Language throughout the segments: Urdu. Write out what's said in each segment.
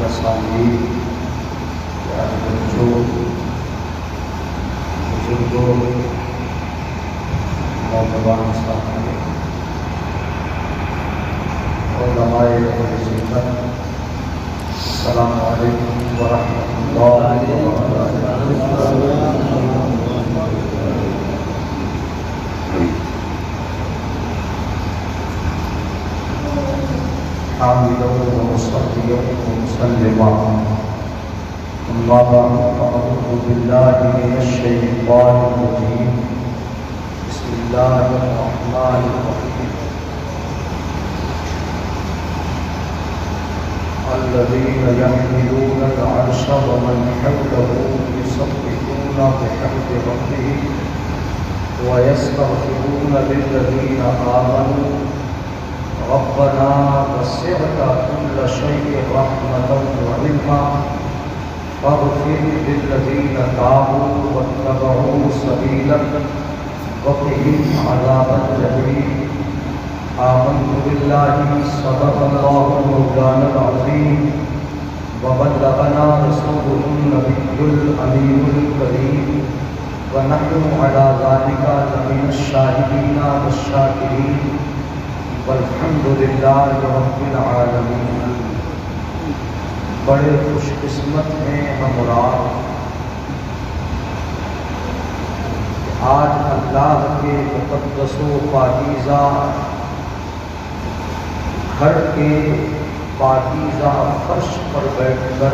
اساتذہ پیارے بچوں، بزرگوں، نوجوان ساتھی، علماء اہل سنت، السلام علیکم ورحمۃ اللہ وبرکاتہ۔ حامدا ومصليا ومسلما، أما بعد فأعوذ بالله من الشيطان الرجيم، بسم الله الرحمن الرحيم، الذين يحملون العرش ومن حوله يسبحون بحمد ربهم ويستغفرون للذين آمنوا ربنا وسعت كل شيء رحمة وعلما فاغفر للذين تابوا واتبعوا سبيلك وقهم عذاب الجحيم۔ آمنت بالله صدق الله مولانا العظيم وبلغنا رسوله النبي الأمين الكريم ونحن على ذلك لمن الشاهدين والشاكرين والحمد للہ رب العالمین۔ بڑے خوش قسمت ہیں ہمراہ آج اللہ کے مقدس و پاکیزہ گھر کے پاکیزہ فرش پر بیٹھ کر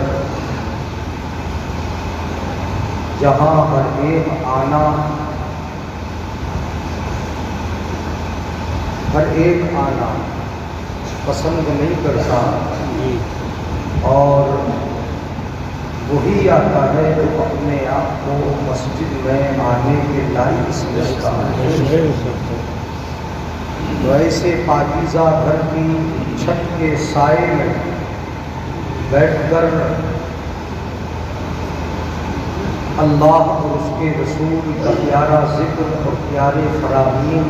جہاں ہر ایک آنا پسند نہیں کرتا اور وہی آتا ہے جو اپنے آپ کو مسجد میں آنے کے لائق سمجھتا ہے، تو ایسے پاکیزہ گھر کی چھت کے سائے میں بیٹھ کر اللہ اور اس کے رسول کا پیارا ذکر اور پیارے فرامین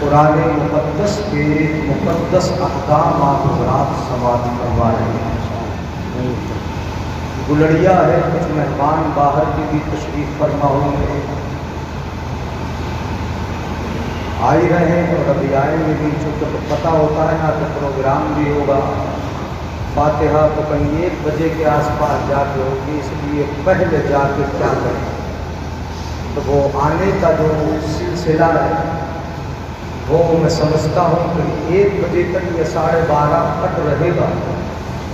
قرآن مقدس کے مقدس احکامات حضرات سماعت کروا رہے ہیں۔ گلڑیا ہے، کچھ مہمان باہر کے بھی تشریف فرما ہوں گے، آ ہی رہے ہیں اور ابھی آئیں گے بھی، چونکہ پتہ ہوتا ہے نا کہ پروگرام بھی ہوگا، فاتحہ تو کہیں 1 بجے کے آس پاس جا کے ہوگی، اس لیے پہلے جا کے کیا کریں، تو وہ آنے کا جو سلسلہ ہے وہ میں سمجھتا ہوں کہ 1 بجے تک یا 12:30 تک رہے گا،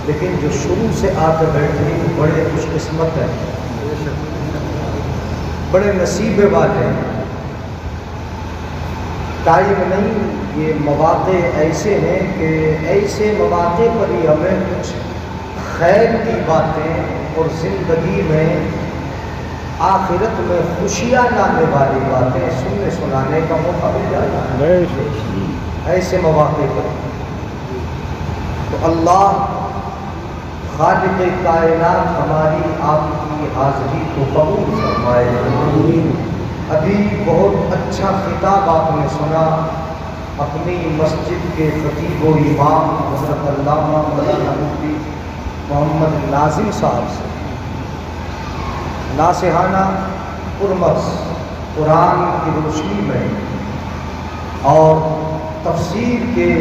لیکن جو شروع سے آ کر بیٹھے بڑے خوش قسمت ہیں، بڑے نصیب والے ہیں۔ ٹائم نہیں، یہ مواقع ایسے ہیں کہ ایسے مواقع پر ہی ہمیں کچھ خیر کی باتیں اور زندگی میں آخرت میں خوشیاں لانے والی باتیں سننے سنانے کا موقع مل جاتا ہے ایسے مواقع پر۔ تو اللہ خالق کائنات ہماری آپ کی حاضری کو قبول فرمائے۔ ابھی بہت اچھا خطاب آپ نے سنا اپنی مسجد کے خطیب و امام حضرت علامہ مولانا مفتی محمد ناظم صاحب سے، ناصحانہ پرمغز قرآن کی روشنی میں اور تفسیر کے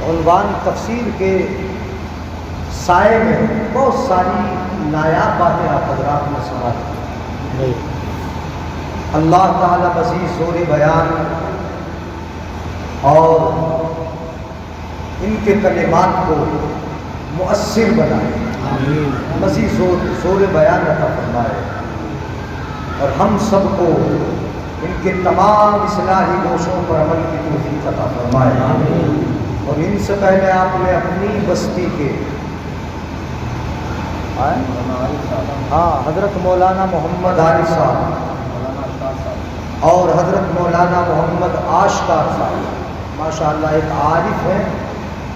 عنوان تفسیر کے سائے میں بہت ساری نایاب باتیں آپ حضرات نے سماعت۔ اللہ تعالیٰ مزید زور بیان اور ان کے کلمات کو مؤثر بنائے، مزید زور بیان عطا فرمائے، اور ہم سب کو ان کے تمام اصلاحی گوشوں پر عمل کی توفیق عطا فرمائے۔ اور ان سے پہلے آپ نے اپنی بستی کے حضرت مولانا محمد علی صاحب اور حضرت مولانا محمد آشکار صاحب، ماشاءاللہ ایک عارف ہیں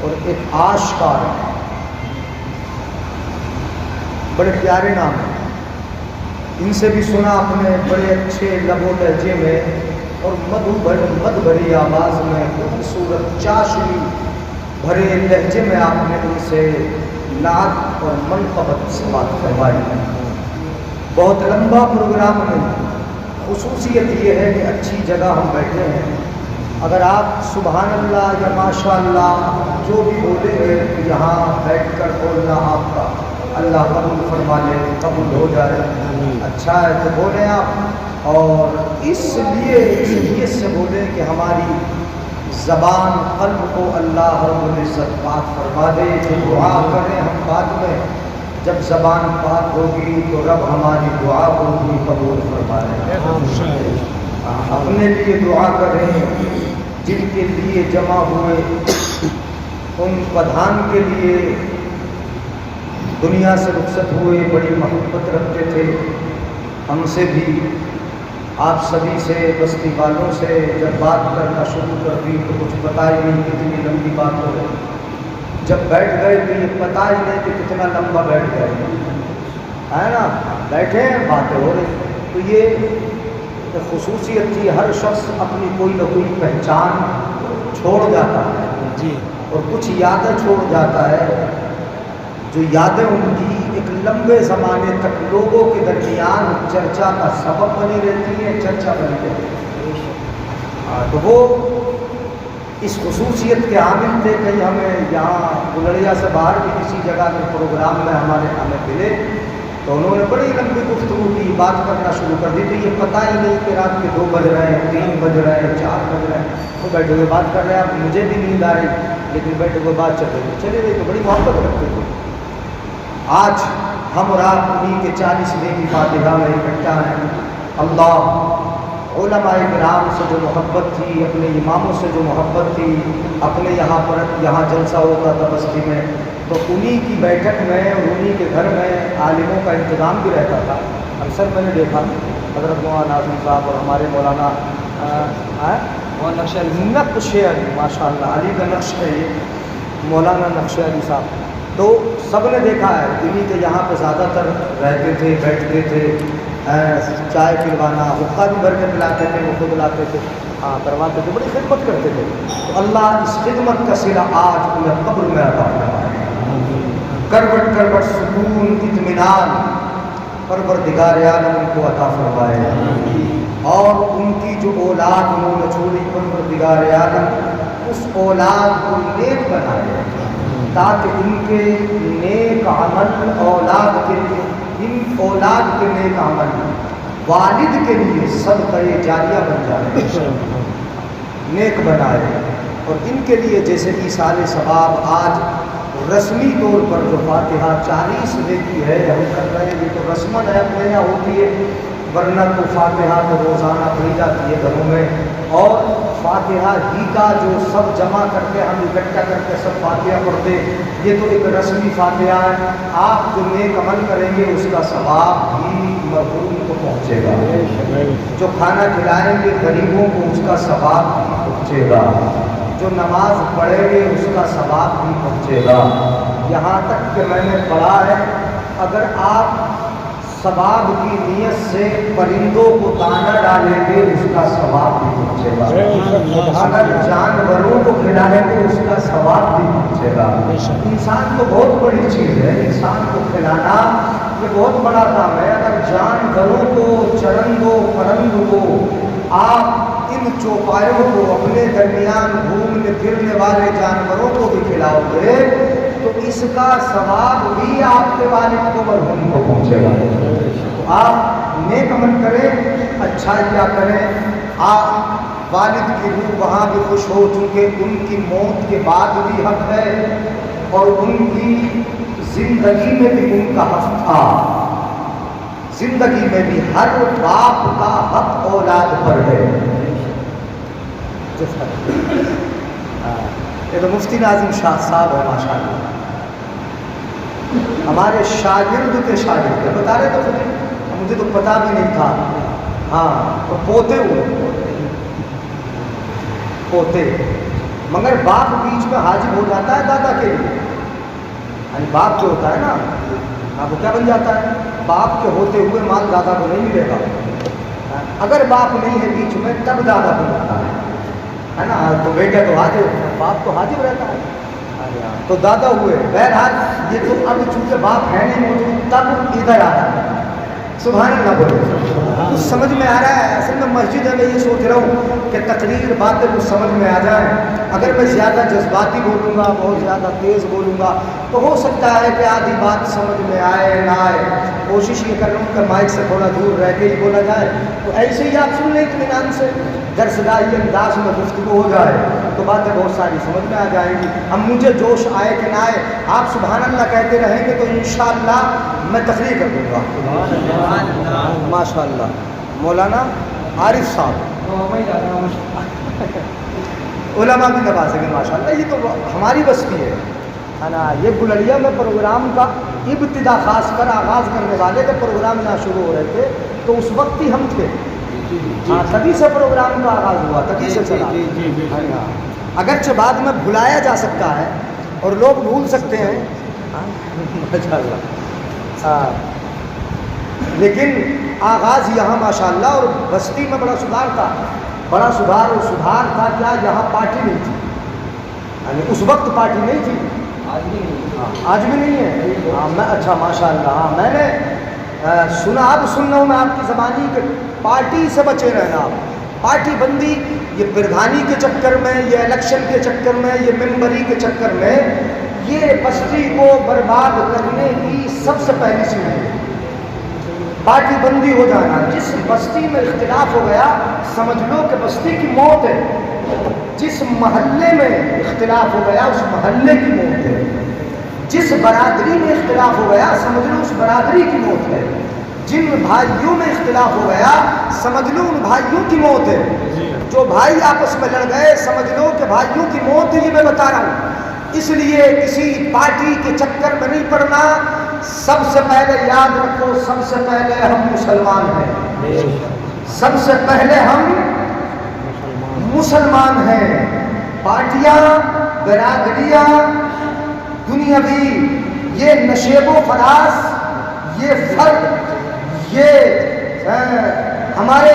اور ایک آشکار ہیں، بڑے پیارے نام ہیں۔ ان سے بھی سنا آپ نے بڑے اچھے لب و لہجے میں اور مد بھری آواز میں خوبصورت چاشنی بھرے لہجے میں آپ نے ان سے نعت اور منقبت سے بات فرمائی. بہت لمبا پروگرام نہیں، خصوصیت یہ ہے کہ اچھی جگہ ہم بیٹھے ہیں. اگر آپ سبحان اللہ یا ماشاء اللہ جو بھی بولیں گے یہاں بیٹھ کر بولنا آپ کا اللہ قبول فرما لے، قبول ہو جائے. اچھا ہے تو بولیں آپ، اور اس لیے نیت سے بولیں کہ ہماری زبان قلب کو اللہ رب العزت پاک فرما دے. جو دعا کریں ہم بعد میں، جب زبان پاک ہوگی تو رب ہماری دعا کو بھی قبول فرما لے. اپنے لیے دعا کریں، جن کے لیے جمع ہوئے ان پدھان کے لیے دنیا سے رخصت ہوئے، بڑی محبت رکھتے تھے ہم سے بھی. آپ سبھی سے، بستی والوں سے جب بات کرنا شروع کر دی تو کچھ پتہ ہی نہیں کتنی لمبی بات ہو گئی. جب بیٹھ گئے تو یہ پتہ ہی نہیں کہ کتنا لمبا بیٹھ گئے، ہے نا. بیٹھے ہیں باتیں ہو رہی. تو یہ خصوصیت تھی، ہر شخص اپنی کوئی نہ کوئی پہچان چھوڑ جاتا ہے جی، اور کچھ یادیں چھوڑ جاتا ہے، جو یادیں ان کی ایک لمبے زمانے تک لوگوں کے درمیان چرچا کا سبب بنی رہتی ہے، چرچا بنی رہتی ہے. تو وہ اس خصوصیت کے عامل تھے. کہیں ہمیں یہاں گلڑیا سے باہر بھی کسی جگہ کے پروگرام میں ہمیں ملے تو انہوں نے بڑی لمبی گفتگو کی، بات کرنا شروع کر دی. تو یہ پتہ ہی نہیں کہ رات کے 2 بج رہے ہیں، 3 بج رہے ہیں، 4 بج رہے ہیں. وہ بیٹھے ہوئے بات کر رہے ہیں. اب مجھے بھی نیند آ رہی لیکن بیٹھے ہوئے بات چلے گئی. تو بڑی محبت رکھتے تھے. آج ہم اور آپ انہیں کے 40ویں کی فاتحہ میں اکٹھا ہیں. اللہ علماء کرام سے جو محبت تھی، اپنے اماموں سے جو محبت تھی، اپنے یہاں جلسہ ہوتا تھا بستی میں، تو انہی کی بیٹھک میں اور انہی کے گھر میں عالموں کا انتظام بھی رہتا تھا. اکثر میں نے دیکھا حضرت مولانا ناظم صاحب اور ہمارے مولانا نقش علی، ماشاء اللہ علی کا نقش ہے یہ، مولانا نقش علی صاحب. تو سب نے دیکھا ہے انہی کے یہاں پہ زیادہ تر رہتے تھے، بیٹھتے تھے. چائے پلوانا، حقہ بھی بھر کے پلاتے تھے، وہ خود لاتے تھے، کرواتے تھے، بڑی خدمت کرتے تھے. تو اللہ اس خدمت کا صلہ آج انہیں قبر میں عطا فرمائے. کروٹ کروٹ سکون اطمینان پروردگار عالم ان کو عطا فرمائے. اور ان کی جو اولاد انہوں نے چھوڑی، پروردگار عالم اس اولاد کو نیک بنائے تاکہ ان کے نیک عمل اولاد کے لیے، ان اولاد کے نیک عمل والد کے لیے صدقہ جاریہ بن جائے، نیک بنائے. اور ان کے لیے جیسے ایصال ثواب آج رسمی طور پر جو فاتحہ 40ویں کی ہے ہم کر رہے ہیں، یہ تو رسمن ہے، اپنے یہاں ہوتی ہے، ورنہ تو فاتحہ تو روزانہ پڑھی جاتی ہے گھروں میں. اور فاتحہ ہی کا جو سب جمع کر کے ہم اکٹھا کر کے سب فاتحہ پڑھتے، یہ تو ایک رسمی فاتحہ ہے. آپ جو نیک عمل کریں گے اس کا ثواب بھی مرحوم کو پہنچے گا، جو کھانا کھلائیں گے غریبوں کو اس کا ثواب بھی پہنچے گا، جو نماز پڑھیں گے اس کا ثواب بھی پہنچے گا. یہاں تک کہ میں نے پڑھا ہے اگر آپ ثواب کی نیت سے پرندوں کو دانہ ڈالیں گے اس کا ثواب بھی پہنچے گا، اگر جانوروں کو کھلائیں گے اس کا ثواب بھی پہنچے گا. انسان تو بہت بڑی چیز ہے، انسان کو کھلانا یہ بہت بڑا کام ہے. اگر جانوروں کو، چرندوں پرندوں کو آپ ان چوپایوں کو، اپنے درمیان گھومنے پھرنے والے جانوروں کو بھی کھلاؤ گے تو اس کا ثواب بھی آپ کے والد کو، مرحوم کو پہنچے گا. آپ نیک عمل کریں، اچھا کیا کریں. آپ والد کی روح وہاں بھی خوش ہو، چونکہ ان کی موت کے بعد بھی حق ہے اور ان کی زندگی میں بھی ان کا حق تھا. زندگی میں بھی ہر باپ کا حق اولاد پر ہے. یہ تو مفتی ناظم شاہ صاحب ہے ماشاء اللہ، ہمارے شاگرد کے شاگرد بتا رہے تھے، مجھے تو پتا بھی نہیں تھا. ہاں تو پوتے ہوئے پوتے، مگر باپ بیچ میں حاجب ہو جاتا ہے دادا کے لیے. یعنی باپ جو ہوتا ہے نا، آپ کو کیا بن جاتا ہے؟ باپ کے ہوتے ہوئے مال دادا کو نہیں ملے گا. اگر باپ نہیں ہے بیچ میں تب دادا کو ملتا ہے نا. تو بیٹا تو حاجب، باپ تو حاجب رہتا ہے. تو دادا ہوئے. بہرحال یہ تو اب چونکہ باپ ہے نہیں موجود تب ادھر آ رہا ہے. سبحان اللہ بولے. کچھ سمجھ میں آ رہا ہے. اصل میں مسجد ہے, میں یہ سوچ رہا ہوں کہ تقریر باتیں کچھ سمجھ میں آ جائیں. اگر میں زیادہ جذباتی بولوں گا, بہت زیادہ تیز بولوں گا, تو ہو سکتا ہے کہ آدھی بات سمجھ میں آئے نہ آئے. کوشش یہ کر رہا ہوں کہ مائک سے تھوڑا دور رہ کے ہی بولا جائے. تو ایسے ہی آپ سن لیں اطمینان سے, درسگاہی انداز میں گفتگو ہو جائے تو باتیں بہت ساری سمجھ میں آ جائیں گی. اب مجھے جوش آئے کہ نہ آئے, آپ سبحان اللہ کہتے رہیں گے تو انشاءاللہ میں تقریر کر دوں گا. ماشاء اللہ. مولانا عارف صاحب علماء بھی نوازیں گے ماشاء اللہ. یہ تو ہماری بستی ہے نا. یہ گلڑیا میں پروگرام کا ابتدا خاص کر آغاز کرنے والے کے پروگرام یہاں شروع ہو رہے تھے تو اس وقت ہی ہم تھے. ہاں, تبھی سے پروگرام کا آغاز ہوا, تبھی سے چلا. اگرچہ بعد میں بھلایا جا سکتا ہے اور لوگ بھول سکتے ہیں ماشاء اللہ, لیکن آغاز یہاں ماشاء اللہ. اور بستی میں بڑا سدھار تھا, بڑا سدھار. اور سدھار تھا کیا, یہاں پارٹی نہیں تھی. یعنی اس وقت پارٹی نہیں تھی, آج بھی نہیں ہے. میں اچھا ماشاء اللہ. ہاں, میں نے سنا, اب سن رہا ہوں میں آپ کی زبانی کہ پارٹی سے بچے رہنا. آپ پارٹی بندی یہ پردھانی کے چکر میں, یہ الیکشن کے چکر میں, یہ ممبری کے چکر میں, یہ بستی کو برباد کرنے کی سب سے پہلی چیز ہے پارٹی بندی ہو جانا. جس بستی میں اختلاف ہو گیا سمجھ لو کہ بستی کی موت ہے. جس محلے میں اختلاف ہو گیا اس محلے کی موت ہے. جس برادری میں اختلاف ہو گیا سمجھ لو اس برادری کی موت ہے. جن بھائیوں میں اختلاف ہو گیا سمجھ لو ان بھائیوں کی موت ہے. جو بھائی آپس میں لڑ گئے سمجھ لو کہ بھائیوں کی موت ہے. یہ میں بتا رہا ہوں. اس لیے کسی پارٹی کے چکر میں نہیں پڑنا. سب سے پہلے یاد رکھو, سب سے پہلے ہم مسلمان ہیں. سب سے پہلے ہم مسلمان ہیں. پارٹیاں, برادریاں, دنیاوی یہ نشیب و فراز, یہ فرق, یہ ہمارے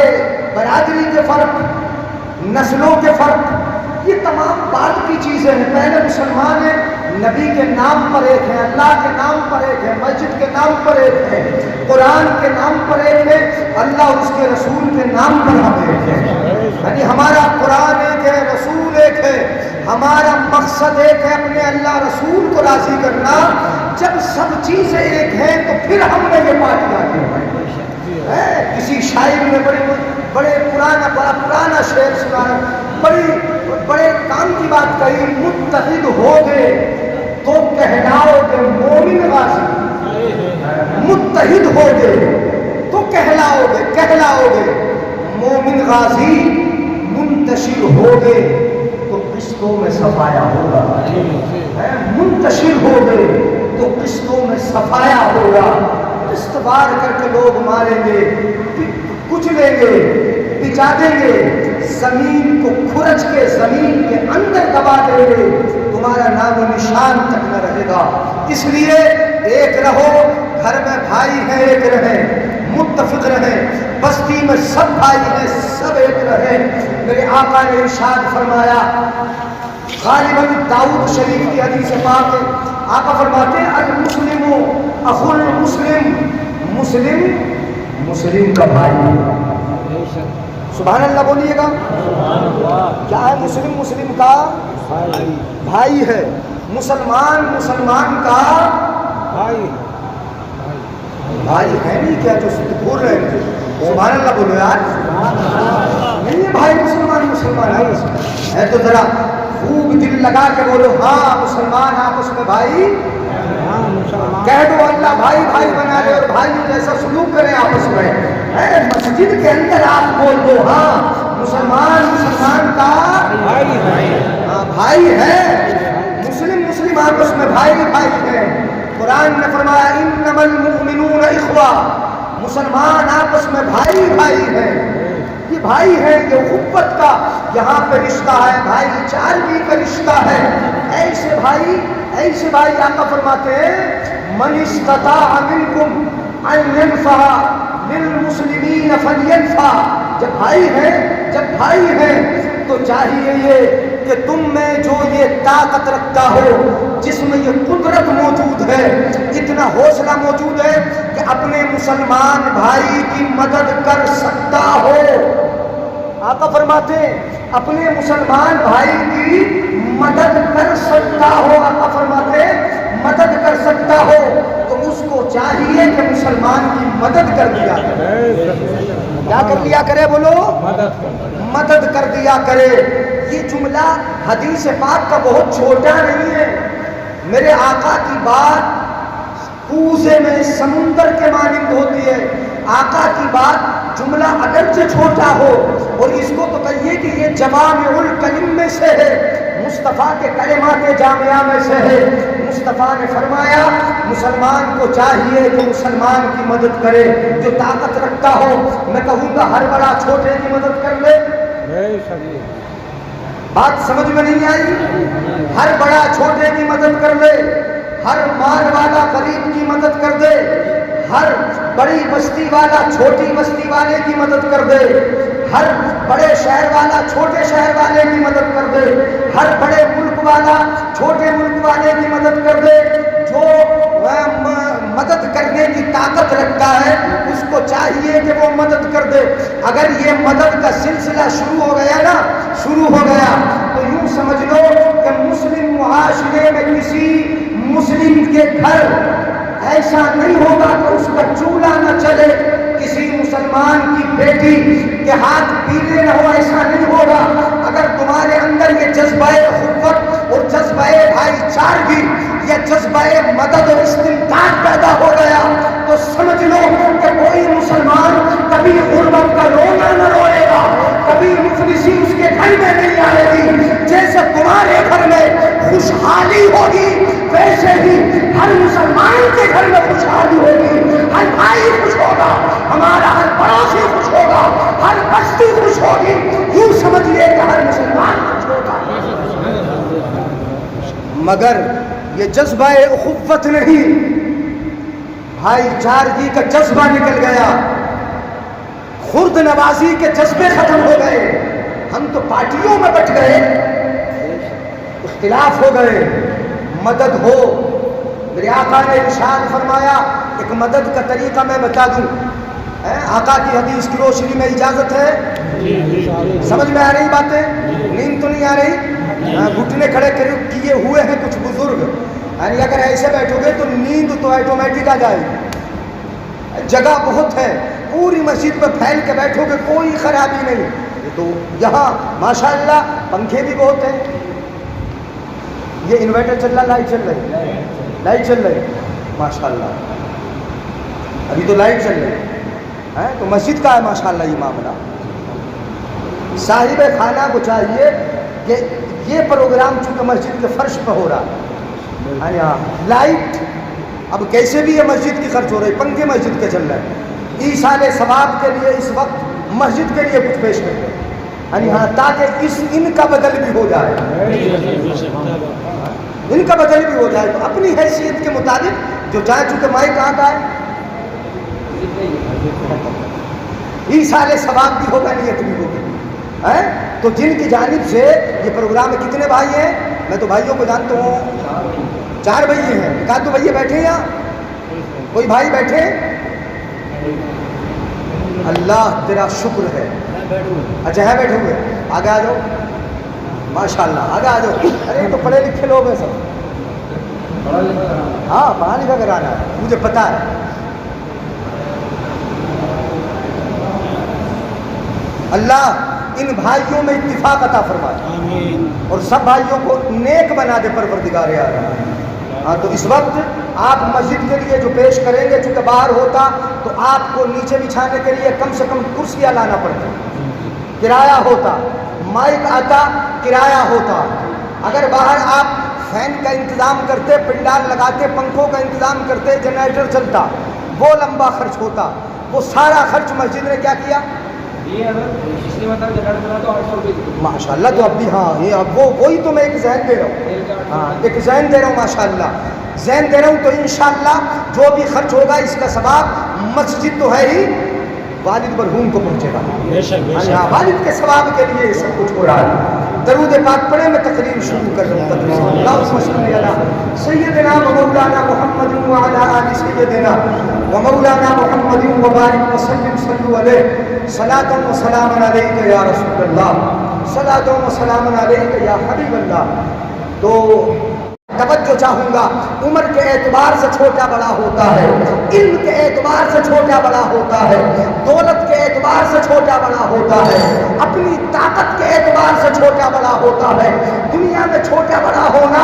برادری کے فرق, نسلوں کے فرق, یہ تمام بات کی چیزیں ہیں. پہلے مسلمان ہیں, نبی کے نام پر ایک ہے, اللہ کے نام پر ایک ہے, مسجد کے نام پر ایک ہے, قرآن کے نام پر ایک ہے, اللہ اور اس کے رسول کے نام پر ہم ایک ہیں. یعنی ہمارا قرآن ایک ہے, رسول ایک ہے, ہمارا مقصد ایک ہے, اپنے اللہ رسول کو راضی کرنا. جب سب چیزیں ایک ہیں تو پھر ہم نے یہ پارٹیاں کی ہیں. کسی شاعر نے بڑے پرانا شعر سنا, بڑے کام کی بات کہی, متحد ہو گئے تو کہلاؤ گے مومن غازی. متحد ہو گئے تو کہلاؤ گے مومن غازی. منتشر ہو گئے تو قسطوں میں صفایا ہوگا. منتشر ہو گئے تو قسطوں میں صفایا ہوگا. قسط بار کر کے لوگ ماریں گے, کچلیں گے, بچا دیں گے, زمین کو کھرچ کے زمین کے اندر دبا دیں گے, تمہارا نام و نشان تک نہ رہے گا. اس لیے ایک رہو, گھر میں بھائی ہیں ایک رہیں, متفق رہیں, بستی میں سب بھائی ہیں سب ایک رہیں. میرے آقا نے ارشاد فرمایا, غالباً داؤد شریف کی حدیث پاک ہے, آقا فرماتے ہیں المسلم اخو المسلم, مسلم کا بھائی. سبحان اللہ بولیے گا. کیا ہے مسلم کا بھائی ہے, مسلمان کا بھائی ہے نہیں. کیا جو بول رہے ہیں سبحان اللہ بولو یار. نہیں ہے بھائی, مسلمان ہے تو ذرا خوب دل لگا کے بولو, ہاں مسلمان آپس میں بھائی. کہہ دو اللہ بھائی بنا لے اور بھائی جیسا سلوک کریں آپس میں. مسجد کے اندر آپ بول دو, ہاں مسلمان کا بھائی ہے. مسلم آپس میں بھائی ہے. قرآن نے فرمایا انما المؤمنون اخوہ, مسلمان آپس میں بھائی ہیں. یہ بھائی ہے, یہ اخوت کا یہاں پہ رشتہ ہے, بھائی چارگی کا رشتہ ہے. ایسے بھائی آقا فرماتے ہیں من استطاع منکم ان ينفع للمسلمین فلینفع. جب بھائی ہیں تو چاہیے یہ کہ تم میں جو یہ طاقت رکھتا ہو، جس میں یہ قدرت موجود ہے، اتنا حوصلہ موجود ہے کہ اپنے مسلمان بھائی کی مدد کر سکتا ہو۔ آقا فرماتے ہیں اپنے مسلمان بھائی کی مدد کر سکتا ہو، آقا فرماتے ہیں مدد کر سکتا ہو تو اس کو چاہیے کہ مسلمان کی مدد کر دیا کرے۔ کیا کر دیا کرے؟ بولو، مدد کر دیا کرے۔ یہ جملہ حدیث پاک کا بہت چھوٹا نہیں ہے، میرے آقا کی بات کوزے میں سمندر کے مانند ہوتی ہے۔ آقا کی بات جملہ اگرچہ چھوٹا ہو اور اس کو تو کہیے کہ یہ جوامع الکلم میں سے ہے، مصطفیٰ کے کلمات جامعہ میں سے ہے۔ مصطفیٰ نے فرمایا مسلمان کو چاہیے کہ مسلمان کی مدد کرے، جو طاقت رکھتا ہو۔ میں کہوں گا ہر بڑا چھوٹے کی مدد کر لے، بات سمجھ میں نہیں آئی؟ ہر بڑا چھوٹے کی مدد کر لے، ہر مال والا غریب کی مدد کر دے، ہر بڑی بستی والا چھوٹی بستی والے کی مدد کر دے، ہر بڑے شہر والا چھوٹے شہر والے کی مدد کر دے، ہر بڑے ملک والا چھوٹے ملک والے کی مدد کر دے۔ جو مدد کرنے کی طاقت رکھتا ہے اس کو چاہیے کہ وہ مدد کر دے۔ اگر یہ مدد کا سلسلہ شروع ہو گیا تو یوں سمجھ لو کہ مسلم معاشرے میں کسی مسلم کے گھر ایسا نہیں ہوگا کہ اس کا چولہا نہ چلے، کسی مسلمان کی بیٹی کے ہاتھ پیلے نہ ہو، ایسا نہیں ہوگا۔ اگر تمہارے اندر یہ جذبہ اخوت اور جذبہ بھائی چارگی یا جذبہ مدد اور استمداد پیدا ہو گیا تو سمجھ لو کہ کوئی مسلمان کبھی غربت کا رونا نہ روئے گا، کبھی مفلسی اس کے گھر میں نہیں آئے گی۔ جیسے تمہارے گھر میں خوشحالی ہوگی ویسے ہی ہر مسلمان کے گھر میں خوشحالی ہوگی، ہر بھائی خوش ہوگا، ہمارا ہر پڑوسی خوش ہوگا، ہر بستی خوش ہوگی۔ یوں سمجھیے کہ ہر مسلمان خوش ہوگا۔ مگر یہ جذبہ اخوت نہیں، بھائی چارگی کا جذبہ نکل گیا، خرد نوازی کے جذبے ختم ہو گئے، ہم تو پارٹیوں میں بٹ گئے، اختلاف ہو گئے۔ مدد ہو، میرے آقا نے ارشاد فرمایا، ایک مدد کا طریقہ میں بتا دوں، آقا کی حدیث کی روشنی میں اجازت ہے؟ سمجھ میں آ رہی باتیں؟ نیند تو نہیں آ رہی؟ گھٹنے کھڑے کیے ہوئے ہیں کچھ بزرگ، یعنی اگر ایسے بیٹھو گے تو نیند تو آٹومیٹک آ جائے گی۔ جگہ بہت ہے، پوری مسجد پہ پھیل کے بیٹھو گے کوئی خرابی نہیں۔ تو یہاں ماشاءاللہ پنکھے بھی بہت ہیں، یہ انورٹر چل رہا، لائٹ چل رہی ماشاءاللہ، ابھی تو لائٹ چل رہی ہے تو مسجد کا ہے ماشاءاللہ یہ معاملہ۔ صاحب خانہ کو چاہیے کہ یہ پروگرام چونکہ مسجد کے فرش پہ ہو رہا ہے، لائٹ اب کیسے بھی یہ مسجد کی خرچ ہو رہی، پنکھے مسجد کے چل رہے ہیں، ایصال ثواب کے لیے اس وقت مسجد کے لیے کچھ پیش کرتے ہیں، تاکہ ان کا بدل بھی ہو جائے، ان کا بدل بھی ہو جائے۔ تو اپنی حیثیت کے مطابق جو چاہے، چونکہ مائی کہاں کا ہے، ایصال ثواب بھی ہوگا، نیت بھی ہوگی۔ تو جن کی جانب سے یہ پروگرام ہے، کتنے بھائی ہیں؟ میں تو بھائیوں کو جانتا ہوں، 4 بھائی ہیں، کہا تو بھائی بیٹھے یا کوئی بھائی بیٹھے؟ اللہ تیرا شکر ہے، اچھا ہے بیٹھے ہوئے، آگے آ جاؤ ماشاءاللہ، آگے آ جاؤ۔ ارے تو پڑھے لکھے لوگ ہیں سب، ہاں پڑھا لکھا کرانا ہے، مجھے پتا ہے۔ اللہ ان بھائیوں میں اتفاق عطا فرمائے اور سب بھائیوں کو نیک بنا دے پروردگار عالم۔ ہاں تو اس وقت آپ مسجد کے لیے جو پیش کریں گے، چونکہ باہر ہوتا تو آپ کو نیچے بچھانے کے لیے کم سے کم کرسیاں لانا پڑتا، کرایہ ہوتا، مائک آتا، کرایہ ہوتا۔ اگر باہر آپ فین کا انتظام کرتے، پنڈال لگاتے، پنکھوں کا انتظام کرتے، جنریٹر چلتا، وہ لمبا خرچ ہوتا۔ وہ سارا خرچ مسجد نے کیا کیا؟ ماشاء اللہ۔ تو اب بھی ہاں یہ اب وہی تو میں ایک ذہن دے رہا ہوں، ہاں ایک ذہن دے رہا ہوں، ماشاء اللہ ذہن دے رہا ہوں۔ تو انشاءاللہ جو بھی خرچ ہوگا اس کا ثواب مسجد تو ہے ہی، والد مرحوم کو پہنچے گا. والد کے ثواب کے لیے یہ سب کچھ ہو رہا ہے. درود پاک پڑھے میں تقریر شروع کر رہا ہوں. اللہم صلی علی سیدنا و مولانا محمد وعلی آل سیدنا و مولانا محمد وبارک وسلم صلو علیہ صلاۃ و سلام علیک یا رسول اللہ صلاۃ و سلام علیک یا حبیب اللہ. تو توجہ چاہوں گا. عمر کے اعتبار سے چھوٹا بڑا ہوتا ہے, علم کے اعتبار سے چھوٹا بڑا ہوتا ہے, دولت کے اعتبار سے چھوٹا بڑا ہوتا ہے, اپنی طاقت کے اعتبار سے چھوٹا بڑا ہوتا ہے. دنیا میں چھوٹا بڑا ہونا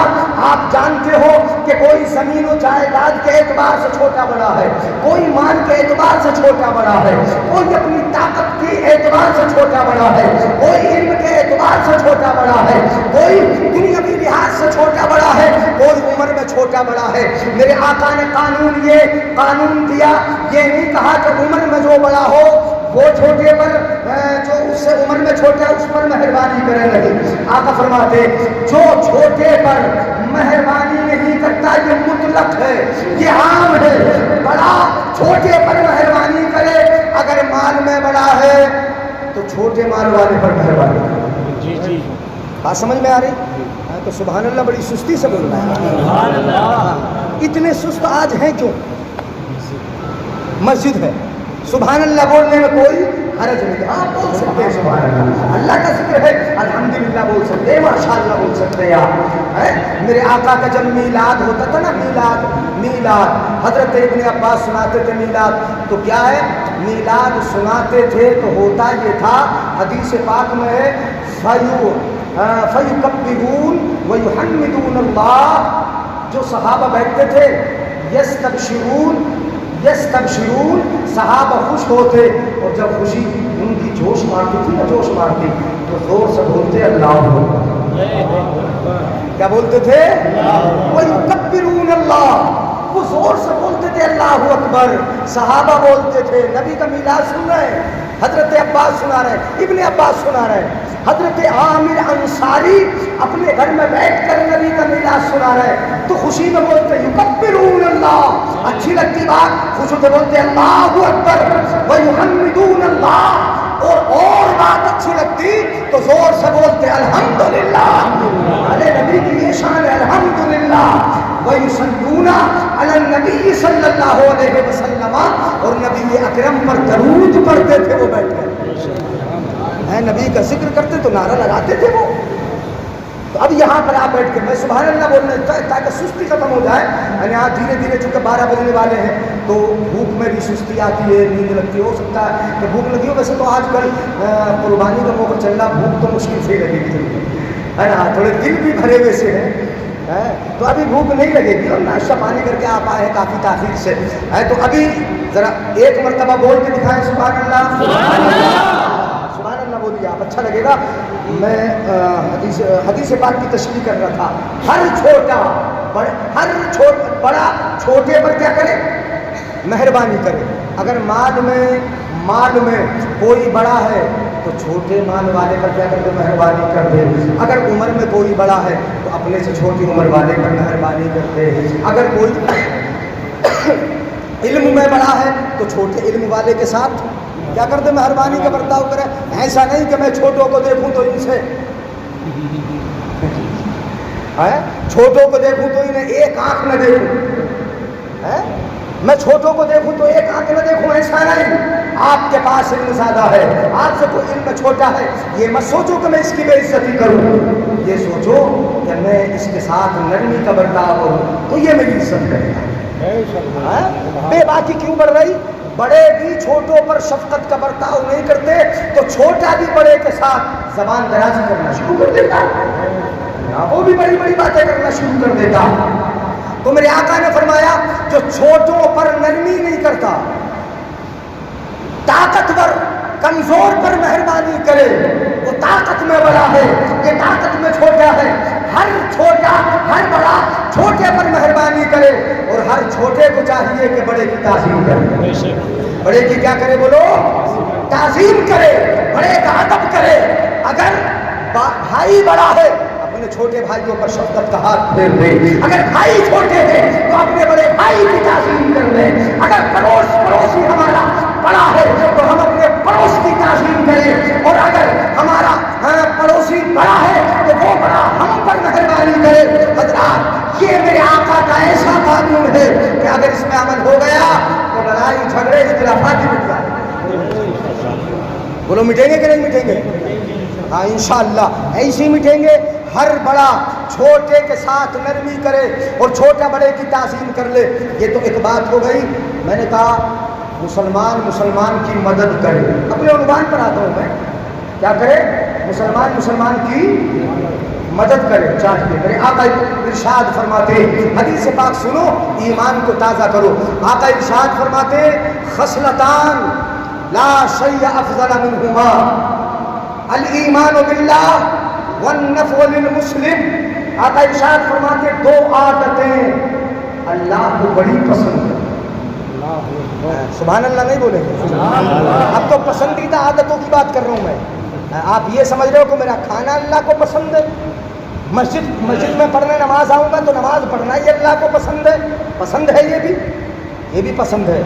آپ جانتے ہو کہ کوئی زمین و جائیداد کے اعتبار سے چھوٹا بڑا ہے, کوئی مال کے اعتبار سے چھوٹا بڑا ہے, کوئی اپنی طاقت کے اعتبار سے چھوٹا بڑا ہے, کوئی علم کے اعتبار سے چھوٹا بڑا ہے, کوئی دنیاوی لحاظ سے چھوٹا بڑا ہے, کوئی عمر میں چھوٹا بڑا ہے. میرے آقا نے قانون دیا, یہ نہیں کہا کہ عمر میں جو بڑا ہو وہ چھوٹے پر, جو اس سے عمر میں چھوٹا اس پر مہربانی کرے نہیں. آقا فرماتے جو چھوٹے پر مہربانی نہیں کرتا یہ مطلق ہے, یہ عام ہے. بڑا چھوٹے پر مہربانی کرے, اگر مال میں بڑا ہے تو چھوٹے مال والے پر مہربانی کرے. جی جی بات سمجھ میں آ رہی؟ تو سبحان اللہ بڑی سستی سے بول رہا ہے. سبحان اللہ. اتنے سست آج ہیں کیوں؟ مسجد ہے, سبحان اللہ بولنے میں کوئی حرج نہیں. آپ بول سکتے ہیں سبحان اللہ, اللہ کا ذکر ہے الحمدللہ بول سکتے ہیں, ماشاء اللہ بول سکتے ہیں آپ. میرے آقا کا جب میلاد ہوتا تھا نا, میلاد حضرت ابن عباس سناتے تھے میلاد. تو کیا ہے میلاد سناتے تھے تو ہوتا یہ تھا, حدیث پاک میں ہے فَيُكَبِّرُونَ وَيُحَمِّدُونَ اللَّهَ. جو صحابہ بیٹھتے تھے یستبشرون, صحابہ خوش ہوتے, اور جب خوشی ان کی جوش مارتی تھی نا, جوش مارتی, تو زور سے بولتے اللہ اکبر. کیا بولتے تھے؟ وَيُكَبِّرُونَ اللَّهَ, وہ زور سے بولتے تھے اللہ اکبر. صحابہ بولتے تھے, نبی کا میلاد سن رہے ہیں, حضرت عباس سنا رہے ہیں, ابن عباس سنا رہے ہیں, حضرت عامر انصاری اپنے گھر میں بیٹھ کر نبی کا میلاد سنا رہے, تو خوشی میں بولتے یکبرون اللہ. اچھی لگتی بات, خوش ہوتے بولتے اللہ اکبر ویحمدون اللہ. اور بات اچھی لگتی تو زور سے بولتے الحمدللہ. ارے نبی کی یہ شان ہے الحمدللہ. وَيُصَلُّونَ عَلَى النَّبِيِّ صلی اللہ علیہ وسلم, اور نبی اکرم پر درود پڑھتے تھے وہ بیٹھ کر. نبی کا ذکر کرتے تو نعرہ لگاتے تھے وہ. تو اب یہاں پر آپ بیٹھ کے میں سبحان اللہ بولنے تاکہ سستی ختم ہو جائے. یہاں دھیرے دھیرے چونکہ 12 بجنے والے ہیں تو بھوک میں بھی سستی آتی ہے, نیند لگتی ہے. ہو سکتا ہے کہ بھوک لگی ہو, ویسے تو آج کل قربانی کا موقع چل رہا, بھوک تو مشکل سے ہی لگے گی, ہے نا. تھوڑے دل بھی بھرے ہوئے سے ہیں, تو ابھی بھوک نہیں لگے گی. اور ناشتہ پانی کر کے آپ آئے کافی تاخیر سے, تو ابھی ذرا ایک مرتبہ بول کے دکھائیں سبحان اللہ. سبحان اللہ بولیے, آپ اچھا لگے گا. میں حدیث پاک کی تشریح کر رہا تھا. ہر بڑا چھوٹے پر کیا کرے؟ مہربانی کرے. اگر مال میں کوئی بڑا ہے تو چھوٹے مال والے پر کیا کر دے؟ مہربانی کر دے. اگر عمر میں کوئی بڑا ہے تو اپنے سے چھوٹی عمر والے پر مہربانی کر دے. اگر کوئی علم میں بڑا ہے تو چھوٹے علم والے کے ساتھ کیا کر دے؟ مہربانی کا برتاؤ کرے. ایسا نہیں کہ میں چھوٹوں کو دیکھوں تو ان سے چھوٹوں کو دیکھوں تو انہیں ایک آنکھ نہ دیکھوں, میں چھوٹوں کو دیکھوں تو ایک آنکھ نہ دیکھوں. ایسا نہیں. آپ کے پاس علم زیادہ ہے, آپ سے کوئی علم چھوٹا ہے, یہ مت سوچو کہ میں اس کی بے عزتی کروں. یہ سوچو کہ میں اس کے ساتھ نرمی کا برتاؤ کروں تو یہ میری عزت کرے گا. بے باکی کیوں بڑھ رہی؟ بڑے بھی چھوٹوں پر شفقت کا برتاؤ نہیں کرتے تو چھوٹا بھی بڑے کے ساتھ زبان درازی کرنا شروع کر دیتا, وہ بھی بڑی بڑی باتیں کرنا شروع کر دیتا. تو میرے آقا نے فرمایا جو چھوٹوں پر نرمی نہیں کرتا, طاقتور کمزور پر مہربانی کرے, وہ طاقت میں بڑا ہے, یہ طاقت میں چھوٹا ہے. ہر چھوٹا ہر بڑا چھوٹے پر مہربانی کرے, اور ہر چھوٹے کو چاہیے کہ بڑے کی تعظیم کرے. بڑے کی کیا کرے؟ بولو, تعظیم کرے, بڑے کا ادب کرے. اگر بھائی بڑا ہے اپنے چھوٹے بھائیوں پر شفقت کا ہاتھ پھیر دے. اگر بھائی چھوٹے ہیں تو اپنے بڑے بھائی کی تعظیم کر لے. اگر پڑوسی ہمارا بڑا ہے تو ہم پڑوس کی تعظیم کریں، اور اگر ہمارا پڑوسی بڑا ہے تو وہ بڑا ہم پر مہربانی کرے۔ حضرات یہ میرے آقا کا ایسا قانون ہے کہ اگر اس میں عمل ہو گیا تو لڑائی جھگڑے اختلافات ہی مٹ جائیں۔ بولو مٹیں گے کہ نہیں مٹیں گے؟ ہاں انشاءاللہ ایسے ہی مٹیں گے۔ ہر بڑا چھوٹے کے ساتھ نرمی کرے اور چھوٹا بڑے کی تعظیم کر لے۔ یہ تو ایک بات ہو گئی۔ میں نے کہا مسلمان کی مدد کرے۔ اپنے عنوان پر آتا ہوں میں، کیا کرے؟ مسلمان کی مدد کرے، چاہیے کرے۔ آقا ارشاد فرماتے، حدیث پاک سنو، ایمان کو تازہ کرو۔ آقا ارشاد فرماتے، خصلتان لا شیء افضل منہما الایمان باللہ والنفع للمسلم۔ آقا ارشاد فرماتے دو عادتیں اللہ کو بڑی پسند ہے۔ سبحان اللہ نہیں بولے؟ اب تو پسندیدہ عادتوں کی بات کر رہا ہوں میں۔ آپ یہ سمجھ رہے ہو کہ میرا کھانا اللہ کو پسند ہے، مسجد میں پڑھنے نماز آؤں گا تو نماز پڑھنا ہی اللہ کو پسند ہے یہ بھی پسند ہے،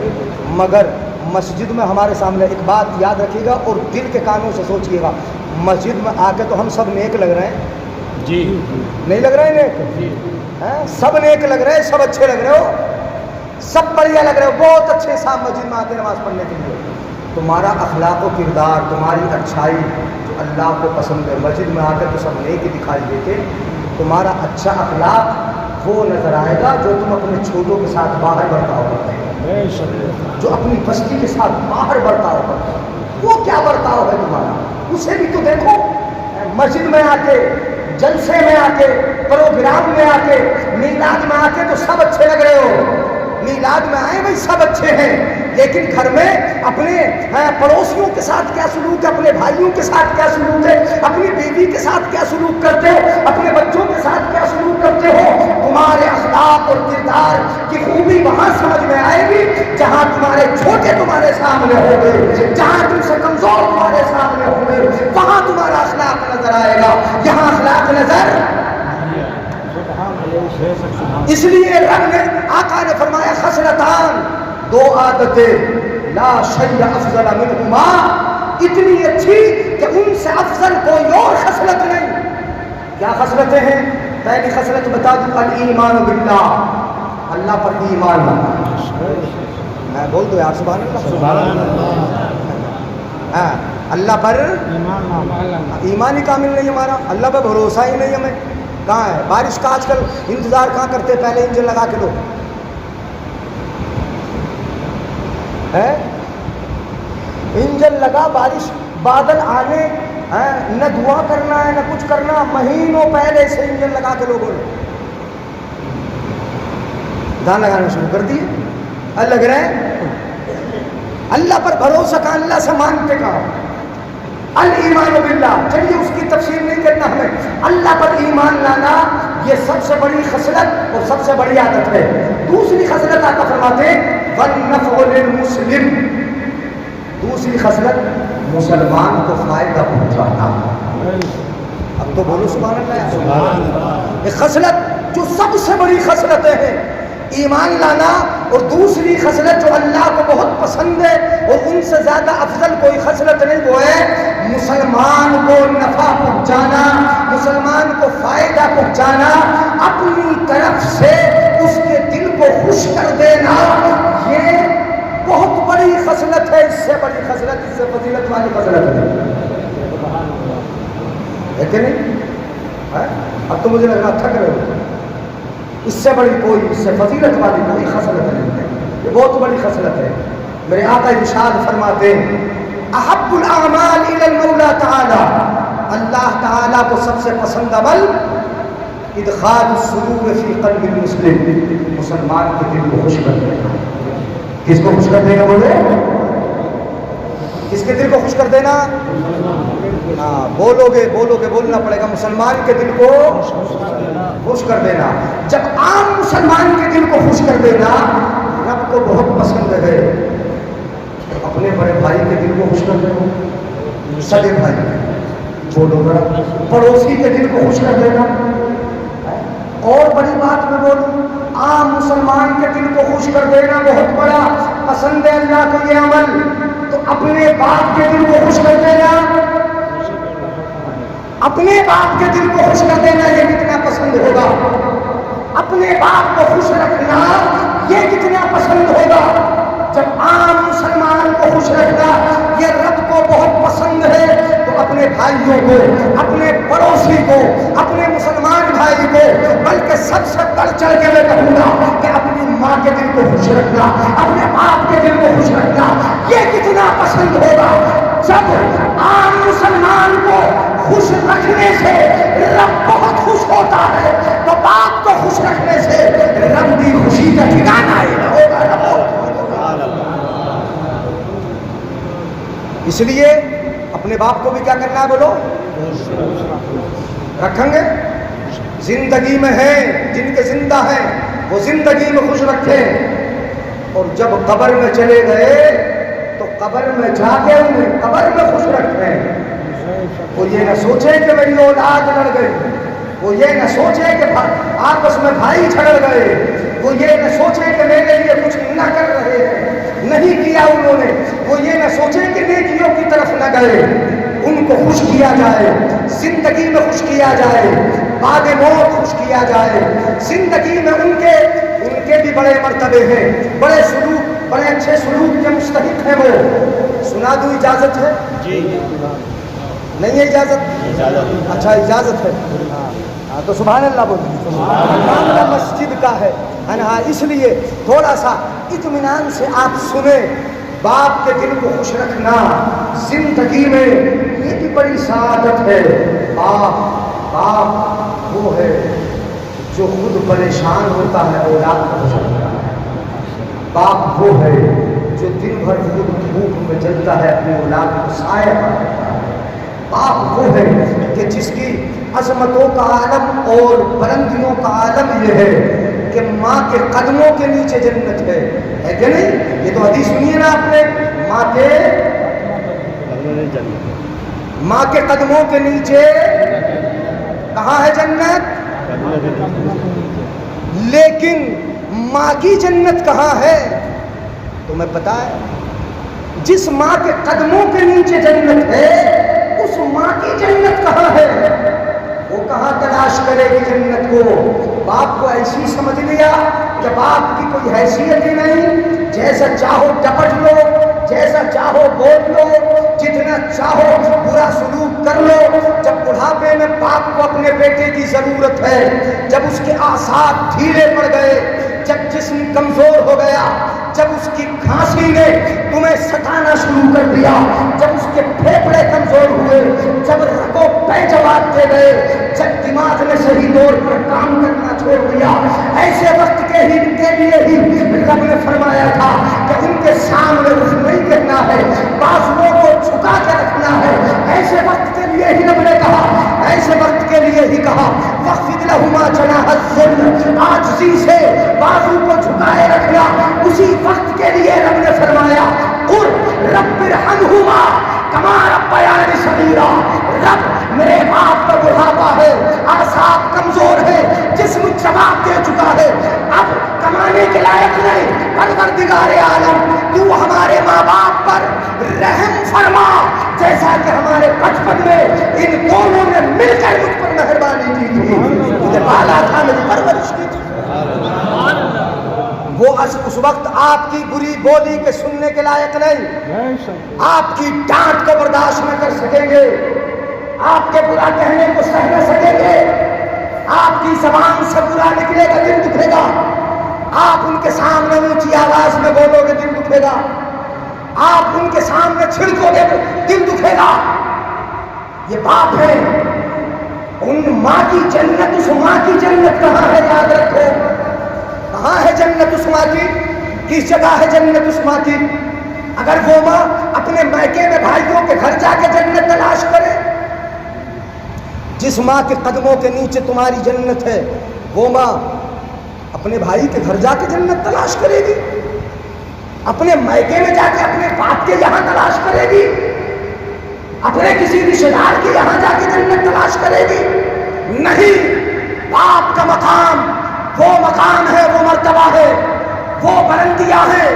مگر مسجد میں ہمارے سامنے ایک بات یاد رکھیے گا اور دل کے کانوں سے سوچیے گا، مسجد میں آ کے تو ہم سب نیک لگ رہے ہیں جی، نہیں لگ رہے ہیں نیک؟ سب نیک لگ رہے ہیں، سب اچھے لگ رہے ہو، سب بڑھیا لگ رہے ہو، بہت اچھے صاحب مسجد میں آتے نماز پڑھنے کے لیے۔ تمہارا اخلاق و کردار، تمہاری اچھائی جو اللہ کو پسند ہے، مسجد میں آ کر تو سب نیک دکھائی دیتے، تمہارا اچھا اخلاق وہ نظر آئے گا جو تم اپنے چھوٹوں کے ساتھ باہر برتاؤ کرتے ہیں، جو اپنی بستی کے ساتھ باہر برتاؤ کرتے ہیں، وہ کیا برتاؤ ہے تمہارا، اسے بھی تو دیکھو۔ مسجد میں آ کے، جلسے میں آ کے، پروگرام میں آ کے، میلاد میں آ کے تو سب اچھے لگ رہے ہو، میلاد میں آئے بھائی سب اچھے ہیں، لیکن گھر میں اپنے پڑوسیوں کے ساتھ کیا سلوک ہے، اپنے بھائیوں کے ساتھ کیا سلوک ہے، اپنی بیوی کے ساتھ کیا سلوک کرتے ہو، اپنے بچوں کے ساتھ کیا سلوک کرتے ہو، تمہارے اخلاق اور کردار کی خوبی وہاں سمجھ میں آئے گی جہاں تمہارے چھوٹے تمہارے سامنے ہوں گے، جہاں تم سے کمزور تمہارے سامنے ہوں گے، وہاں تمہارا اخلاق نظر آئے گا، یہاں اخلاق نظر۔ اس لیے رب نے، آقا نے فرمایا خصلتان، دو عادتیں لا شیء افضل منہما، اتنی اچھی کہ ان سے افضل کوئی اور خصلت نہیں۔ کیا خصلتیں ہیں؟ پہلی خصلت بتا دوں، الایمان باللہ، اللہ پر ایمان لانا۔ میں بول دو یار سبحان اللہ، ہاں اللہ پر ایمان ہی کامل نہیں ہمارا، اللہ پر بھروسہ ہی نہیں ہمیں۔ کہاں ہے بارش کا آج کل انتظار کہاں کرتے؟ پہلے انجن لگا کے لوگ ہے، انجن لگا، بارش بادل آنے، نہ دعا کرنا ہے نہ کچھ کرنا، مہینوں پہلے سے انجن لگا کے لوگوں نے گانا لگانا شروع کر دیے۔ لگ رہے ہیں اللہ پر بھروسہ کا، اللہ سے مانگتے کا، الایمان باللہ۔ چلیے اس کی تفسیر نہیں کرنا ہمیں، اللہ پر ایمان لانا یہ سب سے بڑی خصلت اور سب سے بڑی عادت ہے۔ دوسری خصلت آقا فرماتے ہیں والنفع للمسلم، دوسری خصلت مسلمان کو فائدہ پہنچانا۔ اب تو بولو سبحان اللہ۔ ایک خصلت جو سب سے بڑی خصلتیں ہیں، ایمان لانا، اور دوسری خصلت جو اللہ کو بہت پسند ہے اور ان سے زیادہ افضل کوئی خصلت نہیں، وہ ہے مسلمان کو نفع پہنچانا، مسلمان کو فائدہ پہنچانا، اپنی طرف سے اس کے دل کو خوش کر دینا۔ یہ بہت بڑی خصلت ہے، اس سے بڑی خصلت، اس سے فضیلت والی خصلت ہے کہ نہیں؟ اب تو مجھے لگ رہا تھک رہے ہو، اس سے بڑی کوئی، اس سے فضیلت والی کوئی خصلت نہیں ہے، یہ بہت بڑی خصلت ہے۔ میرے آقا ارشاد فرماتے ہیں احب الاعمال الی المولا تعالی، اللہ تعالیٰ کو سب سے پسند عمل ادخال السرور فی قلب المسلم، مسلمان کے دل کو خوش کر دینا۔ کس کو خوش کر دینا بولے؟ کس کے دل کو خوش کر دینا؟ ہاں بولو گے بولنا پڑے گا، مسلمان کے دل کو خوش کر دینا۔ جب عام مسلمان کے دل کو خوش کر دینا رب کو بہت پسند ہے، اپنے بڑے بھائی کے دل کو خوش کر دینا، سگے بھائی بولو ذرا، پڑوسی کے دل کو خوش کر دینا، اور بڑی بات میں بولوں، عام مسلمان کے دل کو خوش کر دینا بہت بڑا پسند ہے اللہ کو یہ عمل۔ تو اپنے باپ کے دل کو خوش کر دینا، اپنے باپ کے دل کو خوش کر دینا یہ کتنا پسند ہوگا، اپنے باپ کو خوش رکھنا یہ کتنا پسند ہوگا۔ جب عام مسلمان کو خوش رکھنا یہ رب کو بہت پسند ہے، تو اپنے بھائیوں کو، اپنے پڑوسی کو، اپنے مسلمان بھائی کو، بلکہ سب سے بڑھ چڑھ کے میں کہوں گا کہ اپنی ماں کے دل کو خوش رکھنا، اپنے باپ کے دل کو خوش رکھنا یہ کتنا پسند ہوگا۔ جب عام مسلمان کو خوش رکھنے سے رب بہت خوش ہوتا ہے، تو باپ کو خوش رکھنے سے رب کی خوشی کا ٹھکانہ ہی نہ ہوگا۔ اس لیے اپنے باپ کو بھی کیا کرنا ہے بولو، رکھیں گے۔ زندگی میں ہیں جن کے زندہ ہیں وہ زندگی میں خوش رکھیں، اور جب قبر میں چلے گئے تو قبر میں جا کے انہیں قبر میں خوش رکھیں۔ وہ یہ نہ سوچے کہ میری اولاد لڑ گئی، وہ یہ نہ سوچے کہ آپس میں بھائی جھگڑ گئے، وہ یہ نہ سوچے کہ میرے لیے کچھ نہ کر رہے ہیں، نہیں کیا انہوں نے، وہ یہ نہ سوچے کہ نیکیوں کی طرف نہ گئے۔ ان کو خوش کیا جائے، زندگی میں خوش کیا جائے، بعد موت خوش کیا جائے۔ زندگی میں ان کے بھی بڑے مرتبے ہیں، بڑے سلوک، بڑے اچھے سلوک کے مستحق ہیں وہ۔ سنا دوں اجازت ہے؟ جی نہیں ہے اجازت؟ اچھا اجازت ہے ہاں تو سبحان اللہ بولو۔ معاملہ مسجد کا ہے ہاں، اس لیے تھوڑا سا اطمینان سے آپ سنیں۔ باپ کے دل کو خوش رکھنا زندگی میں یہ بھی بڑی سعادت ہے۔ باپ وہ ہے جو خود پریشان ہوتا ہے اولاد کو خوش رکھتا ہے۔ باپ وہ ہے جو دن بھر خود دھوپ میں جلتا ہے اپنی اولاد کو سایہ بناتا ہے۔ باپ وہ ہے کہ جس کی عظمتوں کا عالم اور بلندیوں کا عالم یہ ہے کہ ماں کے قدموں کے نیچے جنت ہے کہ نہیں؟ یہ تو حدیث سنیے نا آپ نے، ماں کے قدموں کے نیچے کہاں ہے جنت؟ لیکن ماں کی جنت کہاں ہے؟ تمہیں پتا ہے؟ جس ماں کے قدموں کے نیچے جنت ہے اس ماں کی جنت کہاں ہے؟ وہ کہاں تلاش کرے گی جنت کو؟ باپ کو ایسی سمجھ لیا کہ باپ کی کوئی حیثیت ہی نہیں، جیسا چاہو ڈپٹ لو، جیسا چاہو بول لو، جتنا چاہو برا سلوک کر لو۔ جب بڑھاپے میں باپ کو اپنے بیٹے کی ضرورت ہے، جب اس کے اعصاب ڈھیلے پڑ گئے، جب جسم کمزور ہو گیا، جب اس کی کھانسی نے تمہیں ستانا شروع کر دیا، جب اس کے پھیپھڑے کمزور ہوئے، جب رگوں پہ جواب دے گئے، جب دماغ نے صحیح طور پر کام کرنا چھوڑ دیا، ایسے وقت کے لیے ہی رب نے فرمایا تھا کہ ان کے سامنے کچھ نہیں کہنا ہے، بازوؤں کو جھکا کے رکھنا ہے۔ ایسے وقت کے لیے ہی رب نے کہا، ایسے وقت کے لیے ہی کہا وَخْفِضْ لَهُمَا جَنَاحَ الذُّلِّ، عاجزی سے بازو کو جھکائے رکھنا۔ اسی وقت کے لیے رب نے فرمایا قُلْ رَبِّ ارْحَمْهُمَا كَمَا رَبَّيَانِي صَغِيرًا، رب میرے باپ کا بڑھاپا ہے، اعصاب کمزور ہے، جسم جواب دے چکا ہے، اب کمانے کے لائق نہیں، پروردگار عالم تو ہمارے ماں باپ پر رحم فرما، جیسا کہ ہمارے بچپن میں ان دونوں نے مل کر مجھ پر مہربانی کی تھی، مجھے پالا تھا، میری پرورش کی تھی۔ وہ اس وقت آپ کی بری بولی کے سننے کے لائق نہیں، آپ کی ڈانٹ کو برداشت نہ کر سکیں گے، آپ کے برا کہنے کو سہ نہ سکیں گے، آپ کی زبان سے برا نکلے گا دل دکھے گا، آپ ان کے سامنے اونچی آواز میں بولو گے دل دکھے گا، آپ ان کے سامنے چھڑکو گے دل دکھے گا۔ یہ باپ ہے، ان ماں کی جنت، اس ماں کی جنت کہاں ہے یاد رکھو، کہاں ہے جنت اس ماں کی، کس جگہ ہے جنت اس ماں کی؟ اگر وہ ماں اپنے میکے میں بھائیوں کے گھر جا کے جنت تلاش کرے، جس ماں کے قدموں کے نیچے تمہاری جنت ہے، وہ ماں اپنے بھائی کے گھر جا کے جنت تلاش کرے گی؟ اپنے میکے میں جا کے اپنے باپ کے یہاں تلاش کرے گی؟ اپنے کسی رشتے دار کے یہاں جا کے جنت تلاش کرے گی؟ نہیں، باپ کا مقام وہ مقام ہے، وہ مرتبہ ہے، وہ بلندیاں ہیں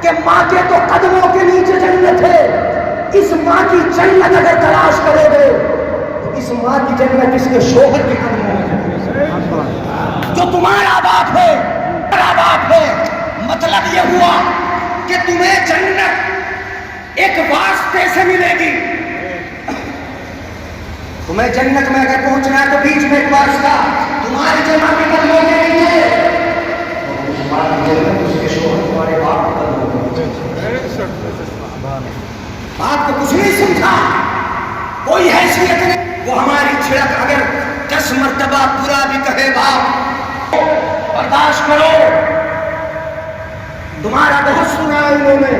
کہ ماں کے تو قدموں کے نیچے جنت ہے، اس ماں کی جنت اگر تلاش کرو گے تو اس ماں کی جنت اس کے شوہر کے قدموں میں جو تمہارا باپ ہے، تمہارا باپ ہے۔ مطلب یہ ہوا کہ تمہیں جنت ایک واسطے سے ملے گی۔ تمہیں جنت میں اگر پہنچنا ہے تو بیچ میں ایک واسطہ تمہاری جماعت کے قدموں کے نیچے، تمہاری جنت اس کے شوہر تمہارے باپ کے قدموں کے نیچے۔ باپ کو کچھ نہیں سمجھا، کوئی حیثیت نہیں، وہ ہماری چھڑک اگر 10 مرتبہ برا بھی کہے باپ برداشت کرو۔ تمہارا بہت سنا ہے انہوں نے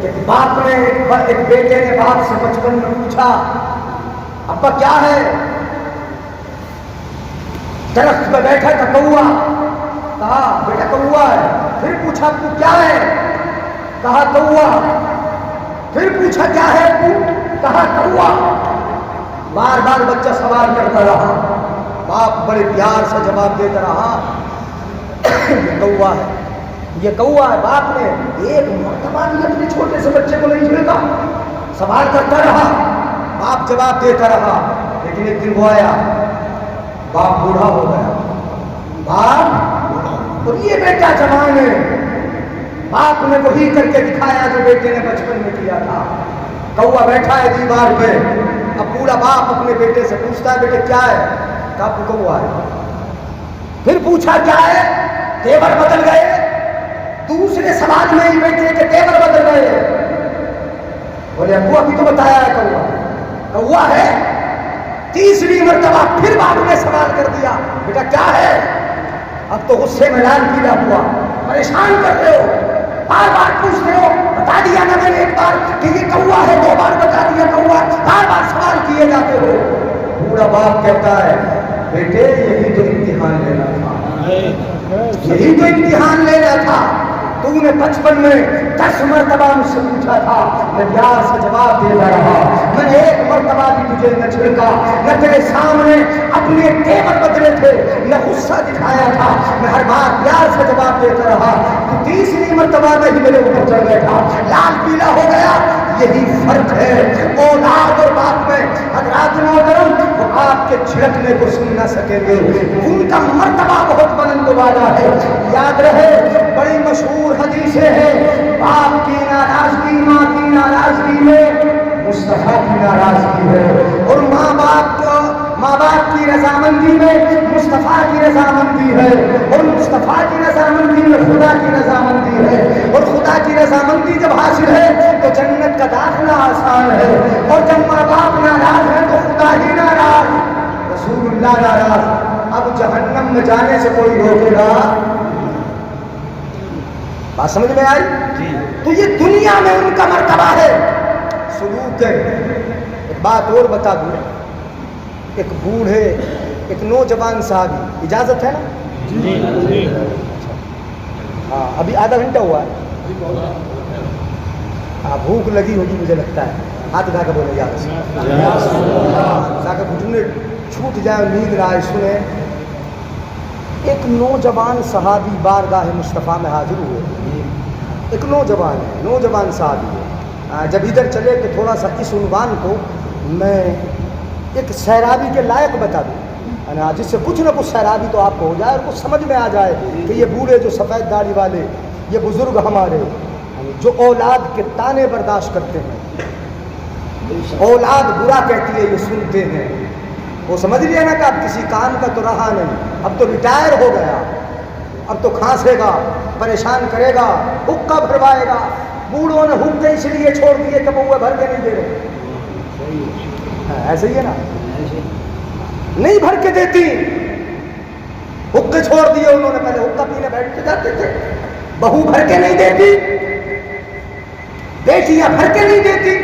کہ باپ نے ایک بیٹے نے باپ سے بچپن میں پوچھا ابا کیا ہے؟ درخت پہ بیٹھا تھا کوا، کہا بیٹا کوا ہے۔ پھر پوچھا تو کیا ہے؟ کہا کوا۔ پھر پوچھا کیا ہے تو؟ کہا کوا۔ بار بار بچہ سوال کرتا رہا، باپ بڑے پیار سے جواب دیتا رہا یہ کوا ہے، یہ کوا ہے۔ باپ نے ایک مرتبہ بھی اپنے چھوٹے سے بچے کو نہیں چھیڑا، سوال کرتا رہا، باپ جواب دیتا رہا۔ لیکن ایک دن وہ آیا، باپ بوڑھا ہو گیا، باپ اور یہ بیٹا جوان ہے۔ باپ نے وہی کر کے دکھایا جو بیٹے نے بچپن میں کیا تھا۔ کوا بیٹھا ہے دیوار پہ، اب بوڑھا باپ اپنے بیٹے سے پوچھتا ہے بیٹے کیا ہے؟ کہا کوا ہے۔ پھر پوچھا کیا ہے؟ تیور بدل گئے۔ دوسرے سوال میں ہی بیٹے کے تیور بدل گئے۔ بولے ابو ابھی تو بتایا ہے کوا ہے۔ تیسری مرتبہ پھر باپ نے سوال کر دیا بیٹا کیا ہے؟ اب تو غصے میں لال پیلا ہوا، پریشان کر رہے ہو، بار بار پوچھ رہے ہو، بتا دیا نا میں نے ایک بار کہ یہ کوا ہے، 2 بار بتا دیا کوا، بار بار سوال کیے جاتے ہو۔ بوڑھا باپ کہتا ہے بیٹے یہی تو امتحان لینا تھا، یہی تو امتحان لینا تھا۔ تو نے بچپن میں 10 مرتبہ مجھ سے پوچھا تھا، میں پیار سے جواب دیتا رہا، میں نے ایک مرتبہ بھی تجھے نہ چھڑکا، نہ تیرے سامنے اپنے تیور بدلے تھے، نہ غصہ دکھایا تھا، میں ہر بار پیار سے جواب دیتا رہا۔ تو تیسری مرتبہ میں ہی میرے اوپر چڑھ بیٹھا، لال پیلا ہو گیا۔ یہی فرق ہے اولاد اور باپ میں۔ حضرات محترم وہ آپ کے چھڑکنے کو سن نہ سکیں گے، ان کا مرتبہ بہت بلند والا ہے۔ یاد رہے بڑی مشہور حدیثیں ہیں، باپ کی ناراضگی ماں کی ناراضگی میں مصطفیٰ کی ناراضگی ہے، اور ماں باپ کی رضامندی میں مصطفیٰ کی رضامندی ہے، اور مصطفیٰ کی رضامندی میں خدا کی رضامندی ہے، اور خدا کی رضامندی جب حاصل ہے تو جنت کا داخلہ آسان ہے، اور جب ماں باپ ناراض ہیں تو خدا ہی ناراض، رسول اللہ ناراض۔ اب جہنم میں جانے سے کوئی روکے گا؟ بات سمجھ میں آئی؟ تو یہ دنیا میں ان کا مرتبہ ہے، سلوک ہے۔ ایک بات اور بتا دوں، ایک بوڑھے ایک نوجوان صحابی، اجازت ہے نا؟ جی ہاں، ابھی آدھا گھنٹہ ہوا ہے، ہاں بھوک لگی ہوگی مجھے لگتا ہے، ہاتھ اٹھا کے بولے یا رسول اللہ، تاکہ گھٹنے چھوٹ جائے، نیند نہ آئے، سنیں۔ ایک نوجوان صحابی بارگاہ مصطفیٰ میں حاضر ہوئے، ایک نوجوان ہے، نوجوان صحابی ہے۔ جب ادھر چلے کہ تھوڑا سا اس عنوان کو میں ایک سیرابی کے لائق بتا دوں، جس سے کچھ نہ کچھ سیرابی تو آپ کو ہو جائے اور کچھ سمجھ میں آ جائے کہ یہ بوڑھے جو سفید داڑھی والے، یہ بزرگ ہمارے جو اولاد کے تانے برداشت کرتے ہیں، اولاد برا کہتی ہے یہ سنتے ہیں، وہ سمجھ لیا نا کہ اب کسی کام کا تو رہا نہیں، اب تو ریٹائر ہو گیا، اب تو کھانسے گا، پریشان کرے گا، حقہ بھروائے گا۔ بوڑھوں نے حقے اس لیے چھوڑ دیے کہ وہ بھر کے نہیں دے رہے، ایسے ہی ہے نا، نہیں بھر کے دیتی، حقے چھوڑ دیے انہوں نے، پہلے حقہ پینے بیٹھ کے جاتے تھے، بہو بھر کے نہیں دیتی، بیٹیاں بھر کے نہیں دیتی،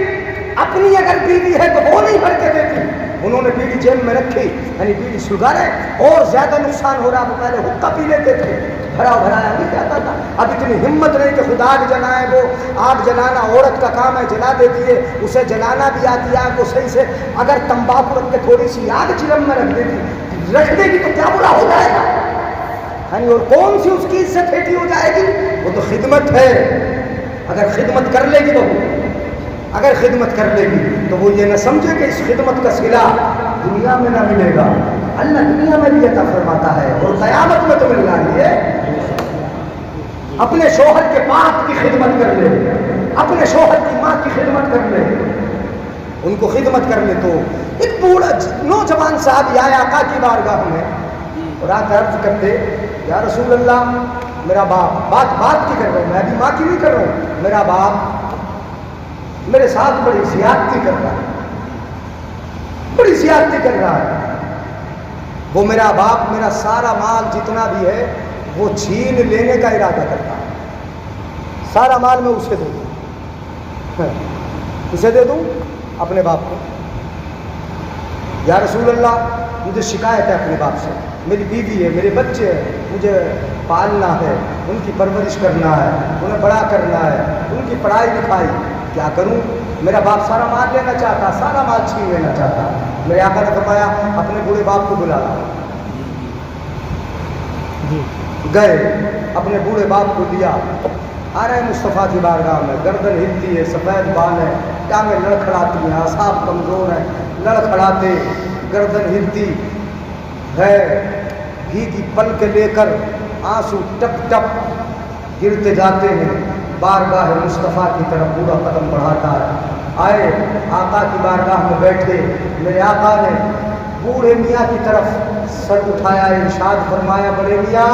اپنی اگر بیوی ہے تو وہ نہیں بھر کے دیتی، انہوں نے بیڑی جیب میں رکھی، یعنی بیڑی سلگارے اور زیادہ نقصان ہو رہا، وہ پہلے حقہ پی لیتے تھے، بھرا بھرایا نہیں جاتا تھا۔ اب اتنی ہمت نہیں کہ خدا آگ جلائے، وہ آگ جلانا عورت کا کام ہے، جلا دیتی ہے، اسے جلانا بھی آتی ہے آگ کو صحیح سے، اگر تمباکو رکھ کے تھوڑی سی آگ چلم میں رکھ دیتی، رکھ دے گی تو کیا برا ہو جائے گا؟ یعنی اور کون سی اس کی عزت ہیٹی ہو جائے گی؟ وہ تو خدمت ہے. اگر خدمت کر لے گی تو اگر خدمت کر لے گی تو وہ یہ نہ سمجھے کہ اس خدمت کا صلہ دنیا میں نہ ملے گا. اللہ دنیا میں بھی عطا فرماتا ہے اور قیامت میں تو ملنا ہی ہے. اپنے شوہر کے باپ کی خدمت کر لے, اپنے شوہر کی ماں کی خدمت کر لے, ان کو خدمت کر لے. تو ایک بوڑھا نوجوان صاحب آئے آقا کی بارگاہ میں اور آ کر عرض کرتے, یا رسول اللہ, میرا باپ, بات کی کر رہا ہوں میں, ابھی ماں کی نہیں کر رہا ہوں, میرا باپ میرے ساتھ بڑی زیادتی کر رہا ہے, بڑی زیادتی کر رہا ہے. وہ میرا باپ میرا سارا مال جتنا بھی ہے وہ چھین لینے کا ارادہ کرتا ہے. سارا مال میں اسے دے دوں, اسے دے دوں اپنے باپ کو. یا رسول اللہ, مجھے شکایت ہے اپنے باپ سے, میری بیوی ہے, میرے بچے ہیں, مجھے پالنا ہے, ان کی پرورش کرنا ہے, انہیں بڑا کرنا ہے, ان کی پڑھائی لکھائی, کیا کروں؟ میرا باپ سارا مال لینا چاہتا, سارا مال چھین لینا چاہتا. میرے آقا نے فرمایا اپنے بوڑھے باپ کو بلا لا. گئے, اپنے بوڑھے باپ کو لیا, آ رہے مصطفیٰ کی بارگاہ میں, گردن ہلتی ہے, سفید بال ہے, ٹانگیں لڑکھڑاتی ہیں, اعصاب کمزور ہیں, لڑکھڑاتے, گردن ہلتی ہے, بھیگی پلک لے کر آنسو ٹپ ٹپ گرتے جاتے ہیں. بارگاہ مصطفیٰ کی طرف بوڑھا قدم بڑھاتا ہے. آئے آقا کی بارگاہ میں بیٹھے, میرے آقا نے بوڑھے میاں کی طرف سر اٹھایا, ارشاد فرمایا, بڑے میاں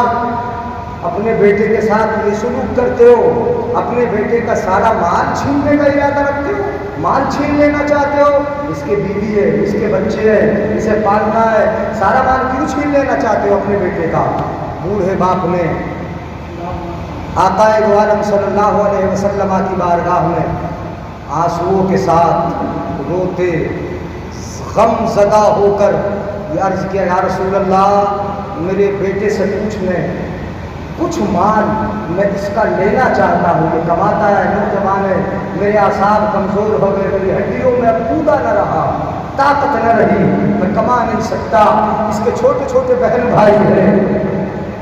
اپنے بیٹے کے ساتھ یہ سلوک کرتے ہو, اپنے بیٹے کا سارا مال چھیننے کا ارادہ رکھتے ہو, مال چھین لینا چاہتے ہو, اس کے بیوی ہے, اس کے بچے ہیں, اسے پالنا ہے, سارا مال کیوں چھین لینا چاہتے ہو اپنے بیٹے کا؟ بوڑھے باپ نے آقا دو عالم صلی اللہ علیہ وسلم کی بارگاہ میں آنسوؤں کے ساتھ روتے غم زدہ ہو کر یہ عرض کیا, یا رسول اللہ, میرے بیٹے سے پوچھ لیں, کچھ مال میں اس کا لینا چاہتا ہوں, یہ کماتا ہے, نوجوان ہے, میرے اعصاب کمزور ہو گئے, میری ہڈیوں میں پودا نہ رہا, طاقت نہ رہی, میں کما نہیں سکتا, اس کے چھوٹے چھوٹے بہن بھائی ہیں,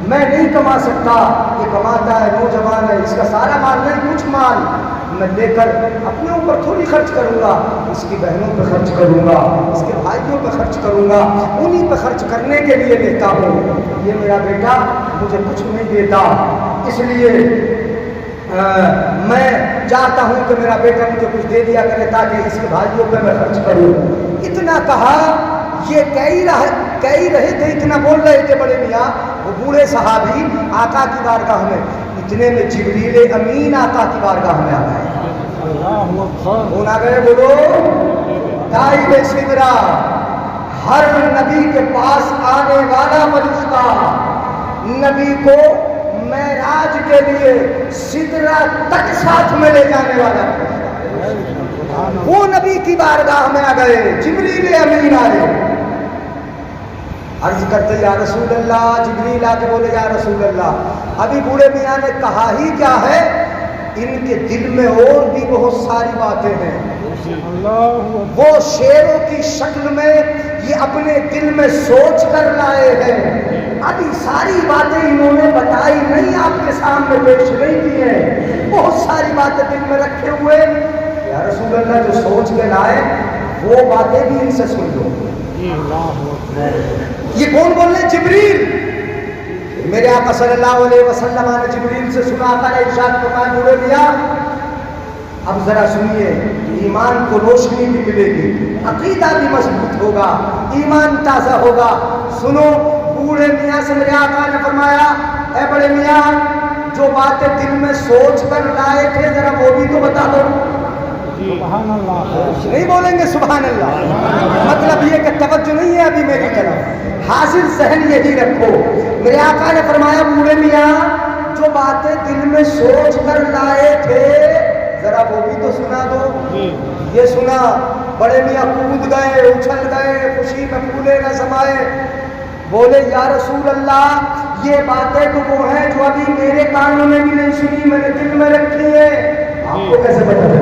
میں نہیں کما سکتا, یہ کماتا ہے, نوجوان ہے, اس کا سارا مال نہیں, کچھ مال میں لے کر اپنے اوپر تھوڑی خرچ کروں گا, اس کی بہنوں پہ خرچ کروں گا, اس کے بھائیوں پہ خرچ کروں گا, انہی پہ خرچ کرنے کے لیے لیتا ہوں. یہ میرا بیٹا مجھے کچھ نہیں دیتا, اس لیے میں چاہتا ہوں کہ میرا بیٹا مجھے کچھ دے دیا کرے تاکہ اس کے بھائیوں پہ میں خرچ کروں. اتنا کہا, یہ کئی رہے تھے, اتنا بول رہے تھے بڑے میاں, وہ بوڑھے صحابی آقا کی بارگاہ میں, اتنے میں جبریل امین آقا کی بارگاہ میں آ گئے. کون آ گئے بولو؟ تائب سدرا, ہر نبی کے پاس آنے والا فرشتہ, نبی کو معراج کے لیے سدرا تک ساتھ میں لے جانے والا فرشتہ, وہ نبی کی بارگاہ میں آ گئے, جبریل امین آئے. عرض کرتے, یا رسول اللہ, جبریل آ کے بولے, یا رسول اللہ, ابھی بوڑھے میاں نے کہا ہی کیا ہے, ان کے دل میں اور بھی بہت ساری باتیں ہیں, وہ شیروں کی شکل میں یہ اپنے دل میں سوچ کر لائے ہیں, ابھی ساری باتیں انہوں نے بتائی نہیں, آپ کے سامنے پیش نہیں کی ہیں, بہت ساری باتیں دل میں رکھے ہوئے. یا رسول اللہ, جو سوچ کے لائے وہ باتیں بھی ان سے سن لو. یہ کون بول رہے؟ جبریل. میرے آقا صلی اللہ علیہ وسلم نے جبریل سے سنا, آقا نے ارشاد فرمایا, بوڑھے میاں اب ذرا سنیے, ایمان کو روشنی بھی ملے گی, عقیدہ بھی مضبوط ہوگا, ایمان تازہ ہوگا. سنو, بوڑھے میاں سے میرے آقا نے فرمایا, اے بڑے میاں, جو باتیں دل میں سوچ کر لائے تھے ذرا وہ بھی تو بتا دو. سبحان اللہ نہیں بولیں گے سبحان اللہ, مطلب یہ کہ توجہ نہیں ہے ابھی میری طرف, حاضر ذہن یہی رکھو. میرے آقا نے فرمایا, بوڑھے میاں جو باتیں دل میں سوچ کر لائے تھے ذرا وہ بھی تو سنا دو. یہ سنا, بڑے میاں کود گئے, اچھل گئے, خوشی میں پھولے نہ سمائے, بولے, یا رسول اللہ, یہ باتیں تو وہ ہیں جو ابھی میرے کانوں نے بھی نہیں سنی, میں نے دل میں رکھی ہے. آپ کو کیسے پتا چلا؟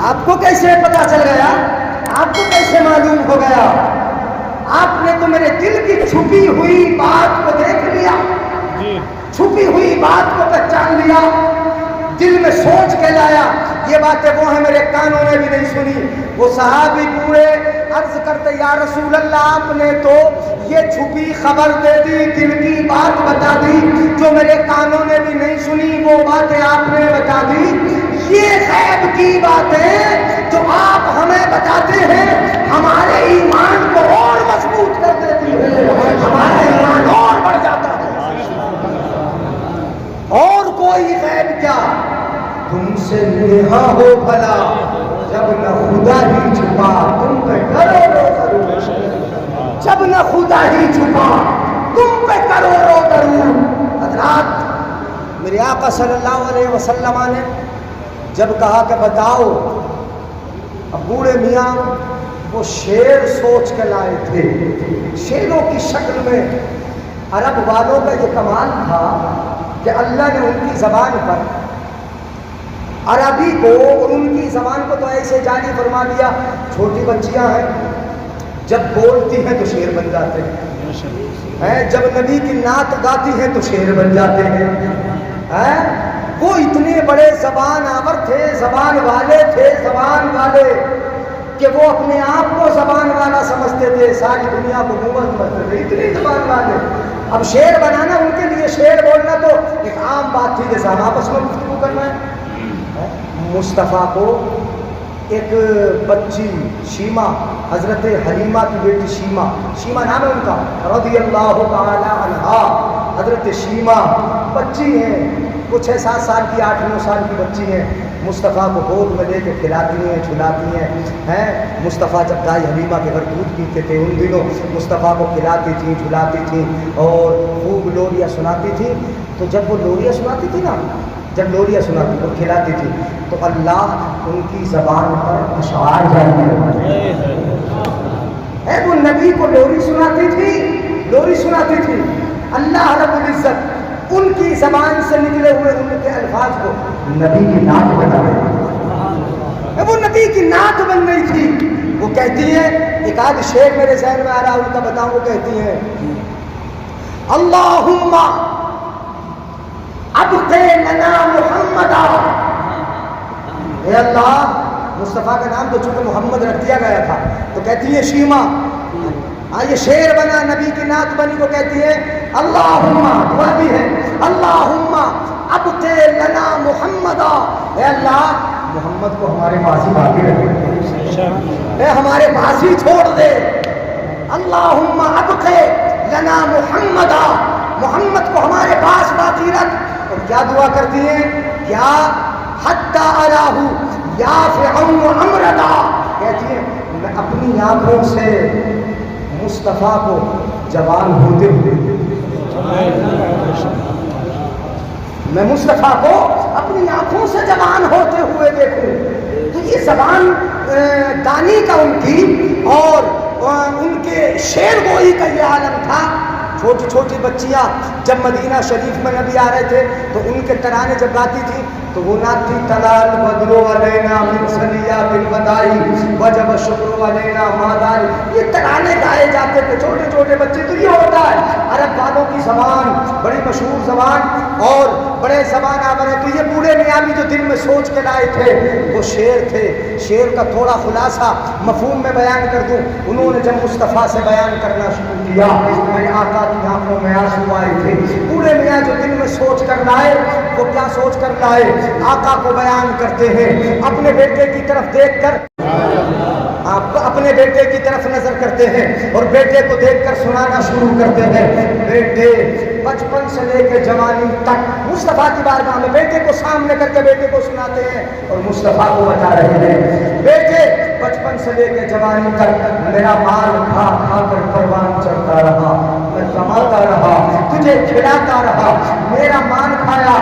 آپ کو کیسے پتا چل گیا؟ آپ کو کیسے معلوم ہو گیا؟ آپ نے تو میرے دل کی چھپی ہوئی بات کو پہچان لیا، دل میں سوچ کے لایا، یہ باتیں وہ ہیں میرے کانوں نے بھی نہیں سنی۔ وہ صحابی پورے عرض کرتے یا رسول اللہ آپ نے تو یہ چھپی خبر دے دی، دل کی بات بتا دی، جو میرے کانوں نے بھی نہیں سنی وہ باتیں آپ نے بتا دی۔ یہ غیب کی باتیں جو آپ ہمیں بتاتے ہیں ہمارے ایمان کو اور مضبوط کر دیتی ہے، ہمارا ایمان اور بڑھ جاتا ہے۔ اور کوئی غیب کیا، تم سے نہا ہو بھلا جب نہ خدا ہی چھپا تم پہ کرو رو ضرور، جب نہ خدا ہی چھپا تم پہ کرو رو ضرور۔ حضرات میرے آقا صلی اللہ علیہ وسلم نے جب کہا کہ بتاؤ، اب بوڑھے میاں وہ شعر سوچ کے لائے تھے، شعروں کی شکل میں۔ عرب والوں کا یہ کمال تھا کہ اللہ نے ان کی زبان پر عربی کو اور ان کی زبان کو تو ایسے جاری فرما دیا، چھوٹی بچیاں ہیں جب بولتی ہیں تو شعر بن جاتے ہیں، جب نبی کی نعت گاتی ہیں تو شعر بن جاتے ہیں۔ وہ اتنے بڑے زبان آور تھے، زبان والے تھے، زبان والے کہ وہ اپنے آپ کو زبان والا سمجھتے تھے، ساری دنیا کو گنگا سمجھتے تھے، اتنے زبان والے۔ اب شعر بنانا ان کے لیے، شعر بولنا تو ایک عام بات تھی، جیسا ہم آپس میں گفتگو کرنا ہے۔ مصطفیٰ کو ایک بچی شیما، حضرت حلیمہ کی بیٹی شیما نام ہے ان کا، رضی اللہ تعالی عنہا، حضرت شیما بچی ہیں، وہ 6-7 سال کی، 8-9 سال کی بچی ہیں، مصطفیٰ کو گود میں لے کے کھلاتی ہیں، جھلاتی ہیں۔ مصطفیٰ جب دائی حلیمہ کے گھر دودھ پیتے تھے ان دنوں مصطفیٰ کو کھلاتی تھیں، جھلاتی تھیں اور خوب لوریاں سناتی تھیں۔ تو جب وہ لوریاں سناتی تھی نا، جب لوریاں سناتی اور کھلاتی تھی تو اللہ ان کی زبان پر اشعار جاری ہے۔ وہ نبی کو لوری سناتی تھی، اللہ رب العزت ان کی زبان سے نکلے ہوئے ان کے الفاظ کو نبی کی نعت بنا رہے، وہ نبی کی نعت بن رہی تھی۔ وہ کہتی ہیں، ایک آدھ شعر میرے ذہن میں آ رہا ان کا بتاؤں، وہ کہتی ہیں اللہم ابقِ لنا محمدا، اے اللہ، مصطفیٰ کا نام تو چونکہ محمد رکھ دیا گیا تھا، تو کہتی ہے شیما، یہ شعر بنا، نبی کی نعت بنی، کو کہتی ہے اللہم، دعا بھی ہے، اللہم ابقِ لنا محمدا، اے اللہ محمد کو ہمارے پاس ہی باقی رکھ، اے ہمارے پاس ہی چھوڑ دے، اللہم ابقِ لنا محمدا، محمد کو ہمارے پاس باقی رکھ۔ اور کیا دعا کرتی ہیں، کیا حتی اراہ یافعا امردا، کہتی ہیں میں اپنی آنکھوں سے مصطفیٰ کو جوان ہوتے ہوئے، میں مصطفیٰ کو اپنی آنکھوں سے جوان ہوتے ہوئے دیکھوں۔ تو یہ زبان دانی کا ان کی اور ان کے شعر گوئی کا یہ عالم تھا۔ چھوٹی چھوٹی بچیاں جب مدینہ شریف میں نبی آ رہے تھے تو ان کے ترانے جب گاتی تھی تو وہ نعت تھی تلال بدر علینا من ثنیات الوداع وجب شکر علینا مادائی، یہ ترانے گائے جاتے تھے، چھوٹے چھوٹے بچے۔ تو یہ ہوتا ہے عرب والوں کی زبان، بڑی مشہور زبان اور بڑے زبان آور ہے۔ تو یہ بوڑھے میاں بھی جو دل میں سوچ کے لائے تھے وہ شعر تھے، شعر کا تھوڑا خلاصہ مفہوم میں بیان کر دوں۔ انہوں نے جب مصطفیٰ سے بیان کرنا شروع کیا میرے آقا کی آنکھوں میں آنسو آئے تھے۔ بوڑھے میاں جو دل میں سوچ کر لائے وہ کیا سوچ کر لائے، آقا کو بیان کرتے ہیں، اپنے بیٹے کی طرف دیکھ کر اپنے بیٹے کی طرف نظر کرتے ہیں اور بیٹے کو دیکھ کر سنانا شروع کرتے ہیں۔ بیٹے بچپن سے لے کے جوانی تک مصطفیٰ کی بارگاہ میں بیٹے کو سامنے کر کے بیٹے کو سناتے ہیں اور مصطفیٰ کو بتا رہے ہیں بیٹے بچپن سے لے کے جوانی تک میرا مال کھا کھا کر پروان چڑھتا رہا، میں کماتا رہا، تجھے کھلاتا رہا، میرا مال کھایا،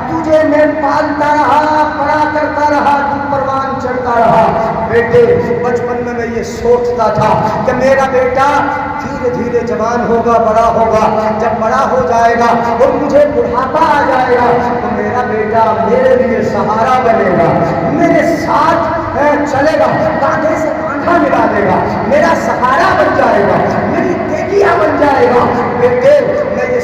تجھے میں پالتا رہا، بڑا کرتا رہا، تو پروان چڑھتا رہا۔ بیٹے بچپن میں میں یہ سوچتا تھا کہ میرا بیٹا دھیرے دھیرے جوان ہوگا، بڑا ہوگا، جب بڑا ہو جائے گا اور مجھے بڑھاپا آ جائے گا تو میرا بیٹا میرے لیے سہارا بنے گا، میرے ساتھ چلے گا، کاندھے سے کاندھا ملا دے گا، میرا سہارا بن جائے گا، میری ٹیکیا بن جائے گا۔ بیٹے میں یہ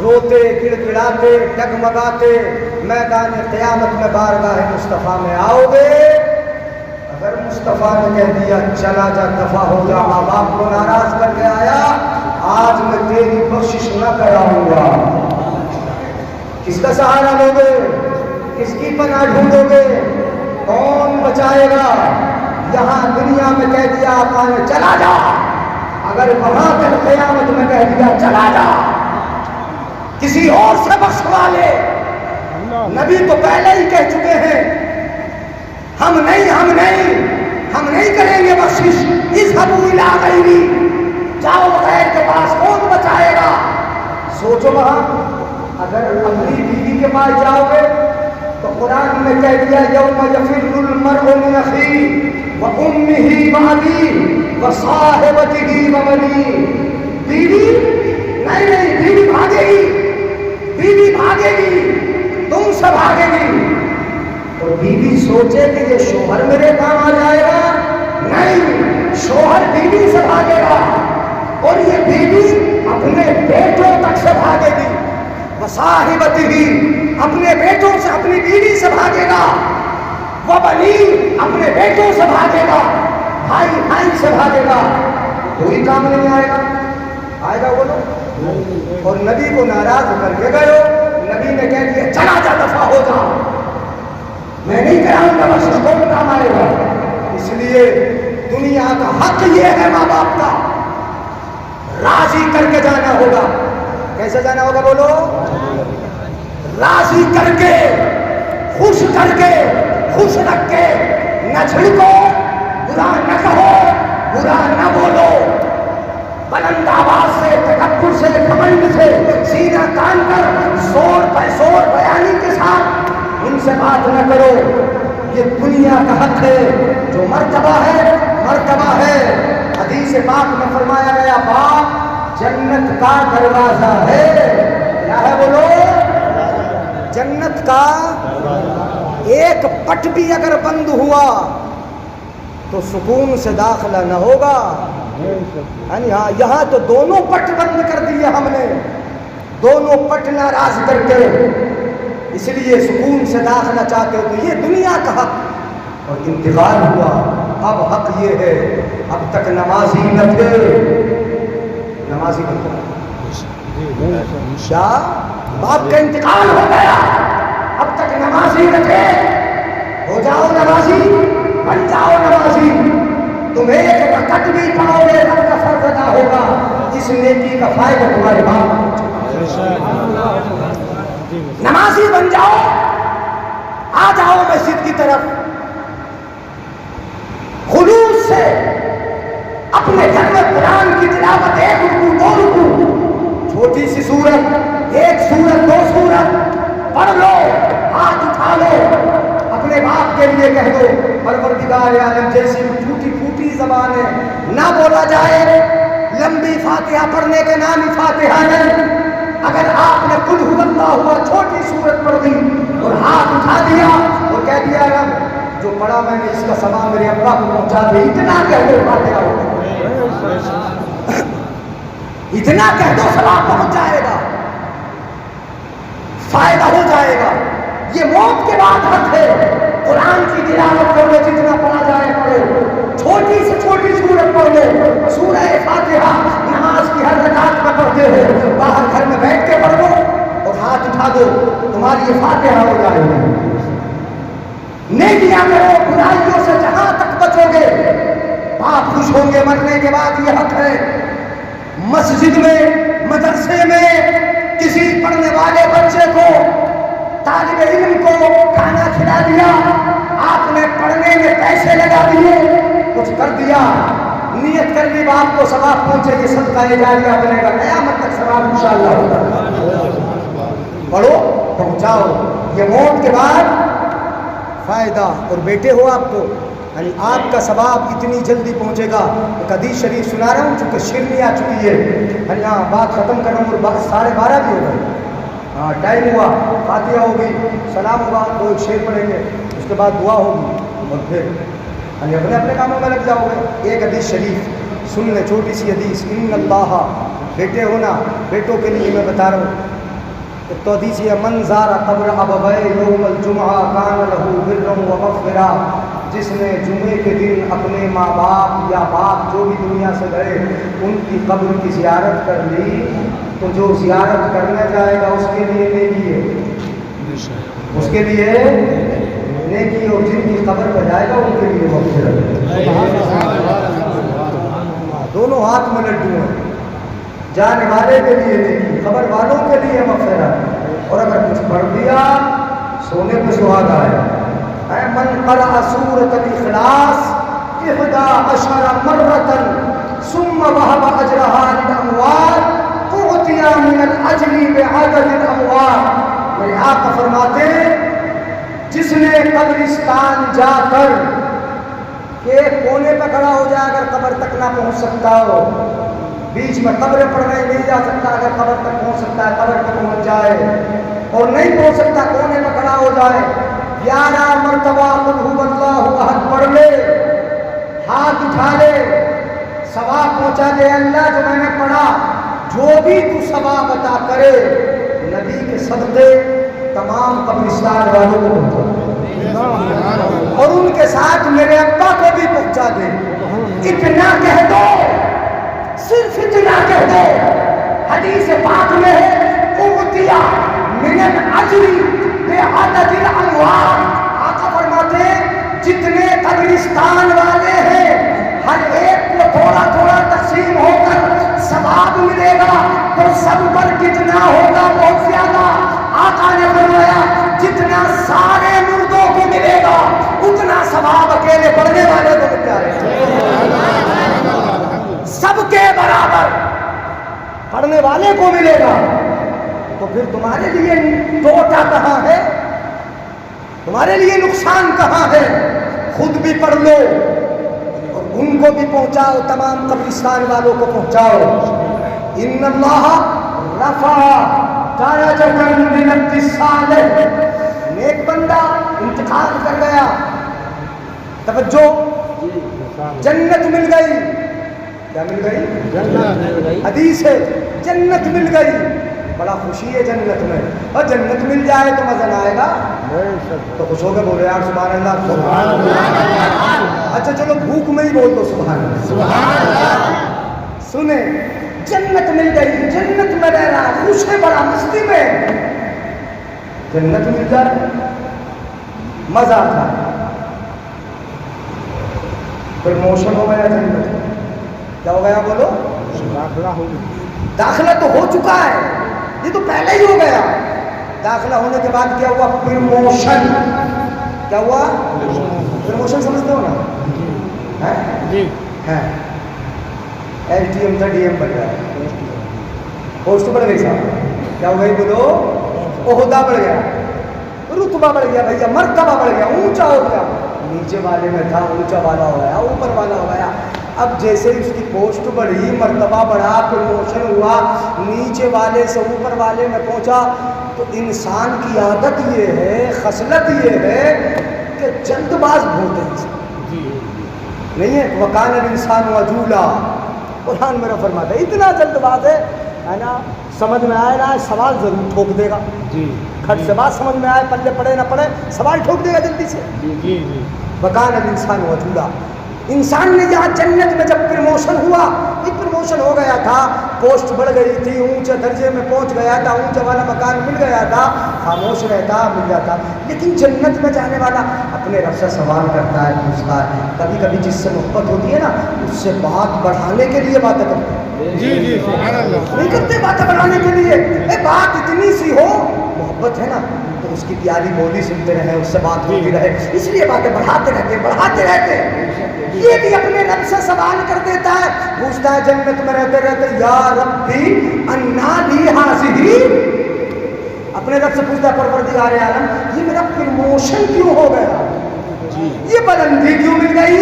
روتے گڑ گڑاتے ڈگمگاتے میدان قیامت میں بارگاہ مصطفیٰ میں آؤ گے. اگر مصطفیٰ نے کہہ دیا چلا جا دفع ہو جا, ماں باپ کو ناراض کر کے آیا, آج میں تیری بخشش نہ کراؤں گا, کس کا سہارا لو گے, کس کی پناہ ڈھونڈو گے, کون بچائے گا؟ یہاں دنیا میں کہہ دیا آقا نے چلا جا, اگر وہاں کل قیامت میں کہہ دیا چلا جا کسی اور سے بخشوا لے. نبی تو پہلے ہی کہہ چکے ہیں ہم نہیں کریں گے بخشش. اذهبوا الى غیری, جاؤ غیر کے پاس, کون بچائے گا؟ سوچو وہاں اگر اپنی بیوی کے پاس جاؤ گے تو قرآن میں کہہ دیا یوم یفر المرء من اخیہ وامہ وابیہ وصاحبتہ وبنیہ. بیوی نہیں, بیوی بھاگے گی, تم سے بھاگے گی. اور بیوی سوچے کہ یہ شوہر میرے کام آ جائے گا, نہیں, شوہر بیوی سے بھاگے گا, اور یہ بیوی اپنے بیٹوں تک سے بھاگے گی. وصاحبتہ, اپنے بیٹوں سے, اپنی بیوی سے بھاگے گا. وبنی, اپنے بیٹوں سے بھاگے گا, بھائی سے بھاگے گا. کوئی کام نہیں آئے گا, آئے گا بولو. اور نبی کو ناراض کر کے گئے ہو, نبی نے کہہ دیا چلا جا دفع ہو جا, میں نہیں کراؤں گا بخشش, کون کام آئے گا؟ اس لیے دنیا کا حق یہ ہے ماں باپ کا, راضی کر کے جانا ہوگا. کیسے جانا ہوگا بولو؟ راضی کر کے, خوش کر کے, خوش رکھ کے. نہ جھڑکو, برا نہ کہو, برا نہ بولو, بلند آواز سے, تکبر سے, گھمنڈ سے, سینہ تان کر زور پر زور بیانی کے ساتھ ان سے بات نہ کرو. یہ دنیا کا حق ہے, جو مرتبہ ہے. حدیث پاک میں فرمایا گیا باپ جنت کا دروازہ ہے. کیا ہے بولو؟ جنت کا ایک پٹ بھی اگر بند ہوا تو سکون سے داخلہ نہ ہوگا. ہاں, یہاں تو دونوں پٹ بند کر دیے ہم نے, دونوں پٹ ناراض کر کے, اس لیے سکون سے داخلہ چاہتے ہو. تو یہ دنیا کا حق, اور انتقال ہوا. اب حق یہ ہے, اب تک نمازی نہ تھے, نمازی بن گیا. باپ کا انتقال ہو گیا, اب تک نمازی نہ تھے, ہو جاؤ نمازی, بن جاؤ نمازی. تم ایک رکعت بھی پڑھو گے رب کا فرض ادا ہوگا. اس نیکی کا فائدہ تمہارے باپ. نمازی بن جاؤ, آ جاؤ مسجد کی طرف, خلوص سے اپنے گھر میں قرآن کی تلاوت, 1 رکوع 2 رکوع, چھوٹی سی سورت, 1 سورت 2 سورت پڑھ لو, ہاتھ اٹھا لو, اپنے باپ کے لیے کہہ دو پروردگار عالم جیسی ٹوٹی پھوٹی زبان ہے نہ بولا جائے. لمبی فاتحہ پڑھنے کے نام ہی فاتحہ نہیں. اگر آپ نے قل هو اللہ ہوا چھوٹی سورت پڑھ دی اور ہاتھ اٹھا دیا اور کہہ دیا رب جو پڑھا میں نے اس کا ثواب میرے ابا کو پہنچا دے, اتنا کہہ دو فاتحہ ہو, اتنا کہہ دو ثواب پہنچ جائے گا, فائدہ ہو جائے گا. یہ موت کے بعد حق ہے. قرآن کی تلاوت کر لو, جتنا پڑھا جائے پڑھو, چھوٹی سے چھوٹی سورت پڑھ لو. سورہ فاتحہ نماز کی ہر رکعت میں پڑھتے ہو, باہر گھر میں بیٹھ کے پڑھ لو اور ہاتھ اٹھا دو, تمہاری یہ فاتحہ ہو جائے گی. نیکیاں کرو, برائیوں سے جہاں تک بچو گے باپ خوش ہوں گے. مرنے کے بعد یہ حق ہے. مسجد میں, مدرسے میں کسی پڑھنے والے بچے کو, طالب علم کو کھانا کھلا دیا, آپ نے پڑھنے میں پیسے لگا دیے, کچھ کر دیا, نیت کر لی باپ کو ثواب پہنچے, یہ صدقہ جاریہ بنے گا, قیامت تک ثواب انشاءاللہ ہوگا. پڑھو, پہنچاؤ. یہ موت کے بعد فائدہ. اور بیٹے ہو آپ کو, یعنی آپ کا ثواب اتنی جلدی پہنچے گا. ایک حدیث شریف سنا رہا ہوں چونکہ شیرنی آ چکی ہے, ہاں بات ختم کروں اور 12:30 بھی ہو گئے. ہاں ٹائم ہوا, فاتحہ ہوگی, سلام ہوا, تو ایک شعر پڑھیں گے, اس کے بعد دعا ہوگی, اور پھر اپنے اپنے کاموں میں لگ جاؤ گے. ایک حدیث شریف سن لیں, چھوٹی سی حدیث. ان اللہ, بیٹے ہونا, بیٹوں کے لیے میں بتا رہا ہوں, تو حدیث یہ من زار قبر ابوی یوم الجمعہ کان لہ برا و مغفرہ، جس نے جمعے کے دن اپنے ماں باپ یا باپ جو بھی دنیا سے گئے ان کی قبر کی زیارت کر لی تو جو زیارت کرنے جائے گا اس کے لیے نیکی ہے، اس کے لیے نیکی، اور جن کی قبر پہ جائے گا ان کے لیے مغفرت۔ دونوں ہاتھ میں لڈو ہیں، جانے والے کے لیے نیکی، قبر والوں کے لیے مغفرت، اور اگر کچھ پڑھ دیا سونے پہ سہاگا ہے۔ من قرأ سورۃ الاخلاص 11 مرۃ ثم وهب اجرها للاموات اعطي من الاجر بعدد الاموات۔ میرے آقا فرماتے جس نے قبرستان جا کر کہ کونے پہ کھڑا ہو جائے، اگر قبر تک نہ پہنچ سکتا ہو، بیچ میں قبریں پڑ رہے نہیں جا سکتا، اگر قبر تک پہنچ سکتا ہے قبر تک پہنچ جائے، اور نہیں پہنچ سکتا کونے پہ کھڑا ہو جائے، 11 مرتبہ قل هو اللہ احد پڑھ لے، ہاتھ اٹھا لے، ثواب پہنچا دے۔ اللہ جو میں نے پڑھا جو بھی تو ثواب عطا کرے نبی کے صدقے تمام قبرستان والوں کو پہنچا، اور ان کے ساتھ میرے ابا کو بھی پہنچا دے۔ اتنا کہہ دو، صرف اتنا کہہ دو، حدیث پاک میں ہے اعطیٰ من الاجر بعدد الاموات۔ آقا فرماتے جتنے قبرستان والے ہیں ہر ایک کو تھوڑا تھوڑا تقسیم ہو کر ثواب ملے گا، تو سب پر کتنا ہوگا؟ بہت زیادہ۔ آقا نے فرمایا جتنا سارے مردوں کو ملے گا اتنا ثواب اکیلے پڑھنے والے کو مل جائے گا، سب کے برابر پڑھنے والے کو ملے گا۔ تو پھر تمہارے لیے ٹوٹا کہاں ہے، تمہارے لیے نقصان کہاں ہے؟ خود بھی پڑھ لو اور ان کو بھی پہنچاؤ، تمام قبرستان والوں کو پہنچاؤ۔ ان اللہ رفع درجۃ من الصالح، نیک بندہ انتقال کر گیا، توجہ، جنت مل گئی، کیا مل گئی؟ جنت۔ حدیث ہے جنت مل گئی، بڑا خوشی ہے جنت میں، اور جنت مل جائے تو مزہ نہ آئے گا؟ تو خوش ہو کے بولے یار سبحان اللہ، سبحان اللہ۔ اچھا چلو بھوک میں ہی بول دو سبحان اللہ، سبحان اللہ۔ سنیں جنت مل گئی، جنت میں رہ رہا، خوش ہے بڑا، مستی میں، جنت مل جائے مزہ تھا، پروموشن ہو گیا جنت، کیا ہو گیا بولو؟ داخلہ ہو گیا، داخلہ تو ہو چکا ہے، یہ تو پہلے ہی ہو گیا۔ داخلہ ہونے کے بعد کیا ہوا؟ پروموشن۔ کیا ہوا؟ پروموشن سمجھتے ہو نا؟ جی ہے، ایس ڈی ایم تھا ڈی ایم بن گیا، پوسٹ بڑھ گئی صاحب، کیا ہو گئی بولو؟ عہدہ بڑھ گیا، رتبہ بڑھ گیا بھیا، مرتبہ بڑھ گیا، اونچا ہو گیا، نیچے والے میں تھا اونچا والا ہو گیا، اوپر والا ہو گیا۔ اب جیسے اس کی پوسٹ بڑھی، مرتبہ بڑھا، پروموشن ہوا، نیچے والے سے اوپر والے میں پہنچا، تو انسان کی عادت یہ ہے، خصلت یہ ہے کہ جلد باز بہت ہے، نہیں ہے؟ وَقَانَ الْإِنسَانُ عَجُولًا، قرآن میرا فرماتا ہے اتنا جلد باز ہے نا، سمجھ میں آئے نہ سوال ضرور ٹھوک دے گا، کھٹ سے بات سمجھ میں آئے پلے پڑے نہ پڑے سوال ٹھوک دے گا جلدی سے۔ وَقَانَ الْإِنسَانُ عَجُولًا، انسان نے یہاں جنت میں جب پروموشن ہوا، یہ پروموشن ہو گیا تھا، پوسٹ بڑھ گئی تھی، اونچے درجے میں پہنچ گیا تھا، اونچا والا مکان مل گیا تھا، خاموش رہتا مل جاتا، لیکن جنت میں جانے والا اپنے رب سے سوال کرتا ہے، پوچھتا ہے، کبھی کبھی جس سے محبت ہوتی ہے نا اس سے بات بڑھانے کے لیے باتیں کرتے ہیں، جی سبحان اللہ، نہیں کرتے باتیں بڑھانے کے لیے، بات اتنی سی ہو، محبت ہے نا تو اس کی پیاری بولی سنتے رہے، اس سے بات ہوتی رہے، اس لیے باتیں بڑھاتے رہتے۔ یہ بھی اپنے رب سے سوال کر دیتا ہے، پوچھتا ہے جنت میں رہتے رہتے، یا ربی انا لی ہذہ، اپنے رب سے پوچھتا ہے پروردگار عالم یہ میرا پروموشن کیوں ہو گیا، یہ بلندی کیوں مل گئی،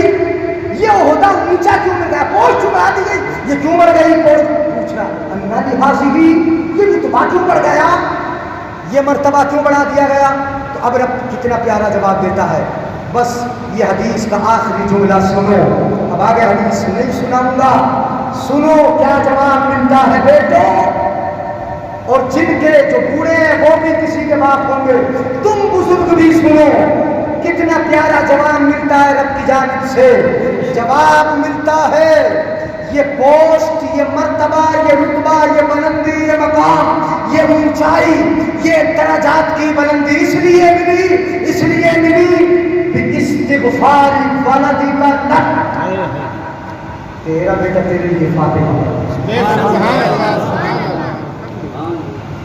یہ عہدہ اونچا کیوں مل گیا، پوسٹ بڑھا دی گئی، یہ کیوں بڑھ گئی پوسٹ، پوچھ رہا انا لی ہذہ، یہ رتبہ کیوں بڑھ گیا، یہ مرتبہ کیوں بڑھا دیا گیا؟ تو اب رب کتنا پیارا جواب دیتا ہے، بس یہ حدیث کا آخری جملہ سنو، اب آگے حدیث نہیں سناؤں گا، سنو کیا جواب ملتا ہے بیٹو، اور جن کے جو بوڑھے ہیں آپ ہوں گے. تم بزرگ بھی سنو کتنا پیارا جواب ملتا ہے رب کی جانب سے. جواب ملتا ہے یہ پوسٹ، یہ مرتبہ، یہ رتبہ، یہ بلندی، یہ مقام، یہ اونچائی، یہ درجات کی بلندی اس لیے ملی باستغفار ولدک لک. تیرا بیٹا تیرے لیے فاتحہ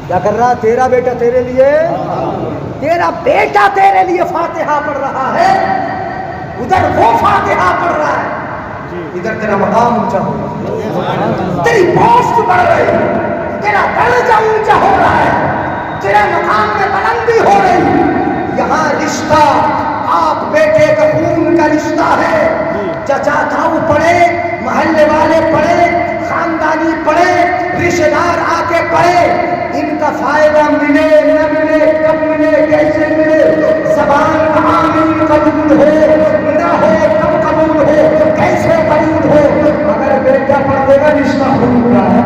کیا کر رہا؟ تیرا بیٹا تیرے لیے فاتحہ پڑھ رہا ہے. ادھر وہ فاتحہ پڑھ رہا ہے، ادھر تیرا مقام اونچا ہو رہا ہے، تیری پوسٹ بڑھ رہی ہے، تیرا درجہ اونچا ہو رہا ہے، تیرے مقام میں بلندی ہو رہی. یہاں رشتہ آپ بیٹے کا خون کا رشتہ ہے. چچا تاؤ پڑھے، محلے والے پڑھے، خاندانی پڑھے، رشتہ دار آ کے پڑھے، ان کا فائدہ ملے نہ ملے، کب ملے، کیسے ملے، زبان کہاں مل قبول ہو نہ ہو، کب قبول ہو، کیسے قبول ہو، اگر بیٹا پڑھ دے گا رشتہ خون کا ہے.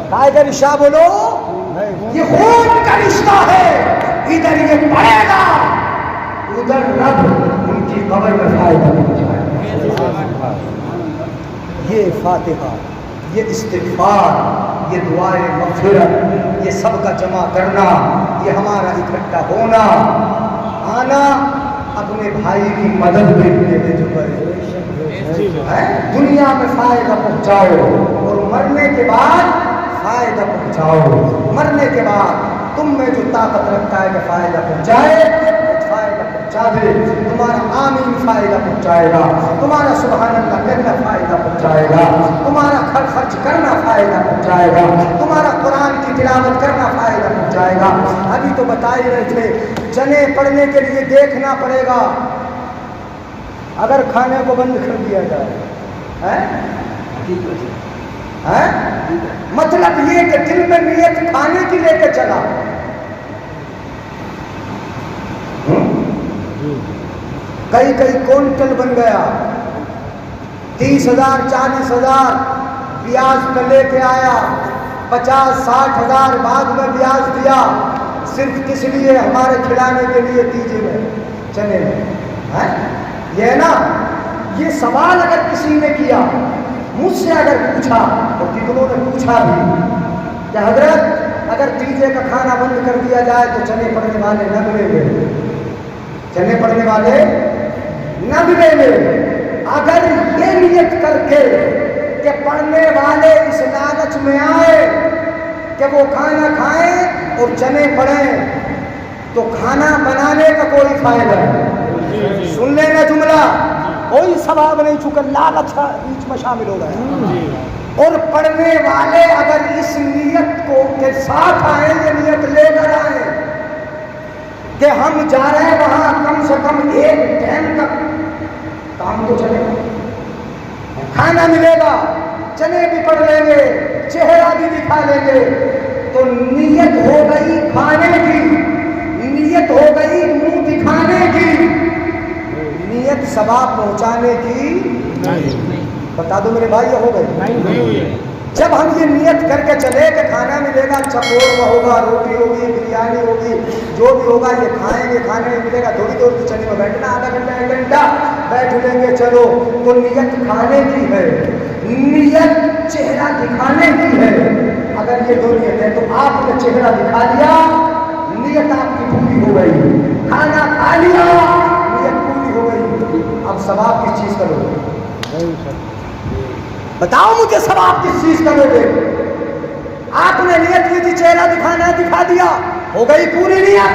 کائے کا رشتہ بولو؟ یہ خون کا رشتہ ہے. ادھر یہ پڑھے گا، ادھر رب ان کی قبر میں فائدہ پہنچائے. یہ فاتحہ، یہ استغفار، یہ دعائے مغفرت، یہ سب کا جمع کرنا، یہ ہمارا اکٹھا ہونا، آنا اپنے بھائی کی مدد کے لیے جو کرے. دنیا میں فائدہ پہنچاؤ اور مرنے کے بعد فائدہ پہنچاؤ. مرنے کے بعد تم میں جو طاقت رکھتا ہے کہ فائدہ پہنچائے، فائدہ پہنچا دے. تمہارا آمین فائدہ پہنچائے گا، تمہارا سبحان اللہ کہنا فائدہ پہنچائے گا، تمہارا خرچ کرنا فائدہ پہنچائے گا، تمہارا قرآن کی تلاوت کرنا فائدہ پہنچائے گا. ابھی تو بتا ہی رہے تھے چنے پڑنے کے لیے دیکھنا پڑے گا. اگر کھانے کو بند کر دیا جائے، مطلب یہ کہ دل میں نیت کھانے کی لے کے چلا، کئی کونٹل بن گیا، 30,000 40,000 پیاز کا لے کے آیا، 50-60,000 بعد میں پیاز دیا، صرف کس لیے؟ ہمارے کھلانے کے لیے دیجیے میں چنے میں. یہ نا، یہ سوال اگر کسی نے کیا، مجھ سے اگر پوچھا، اور کتنوں نے پوچھا بھی کہ حضرت اگر ڈیجے کا کھانا بند کر دیا جائے تو چنے پڑنے والے نہ ملیں گے، چنے پڑنے والے نہ ملیں گے. اگر یہ نیت کر کے کہ پڑھنے والے اس لالچ میں آئے کہ وہ کھانا کھائیں اور چنے پڑھیں تو کھانا بنانے کا کوئی فائدہ نہیں. سن لینا جملہ، کوئی ثواب نہیں، چونکہ لالچ بیچ میں شامل ہو رہا ہے. اور پڑھنے والے اگر اس نیت کو کے ساتھ آئیں، یہ نیت لے کر آئیں کہ ہم جا رہے ہیں وہاں کم سے کم ایک ٹائم کا کام تو چلے گا، کھانا ملے گا، چنے بھی پڑھ لیں گے، چہرہ بھی دکھا لیں گے، تو نیت ہو گئی کھانے کی، نیت ہو گئی منہ دکھانے کی، نیت ثواب پہنچانے کی نہیں. بتا دو میرے بھائی، یہ ہو گئی. جب ہم یہ نیت کر کے چلے کہ کھانا ملے گا، اچھا قورمہ ہوگا، روٹی ہوگی، بریانی ہوگی، جو بھی ہوگا یہ کھائیں گے، کھانے میں ملے گا، تھوڑی دور کی چنے میں بیٹھنا، آدھا گھنٹہ 1 گھنٹہ بیٹھ لیں گے، چلو، تو نیت کھانے کی ہے، نیت چہرہ دکھانے کی ہے. اگر یہ دو نیت ہے تو آپ نے چہرہ دکھا لیا، نیت آپ کی پوری ہو گئی، کھانا کھا لیا، نیت پوری ہو گئی. اب ثواب کس چیز کا لوگے؟ بتاؤ مجھے، ثواب کس چیز کا لوگے؟ آپ نے نیت کی تھی چہرہ دکھانا، دکھا دیا، ہو گئی پوری نیت.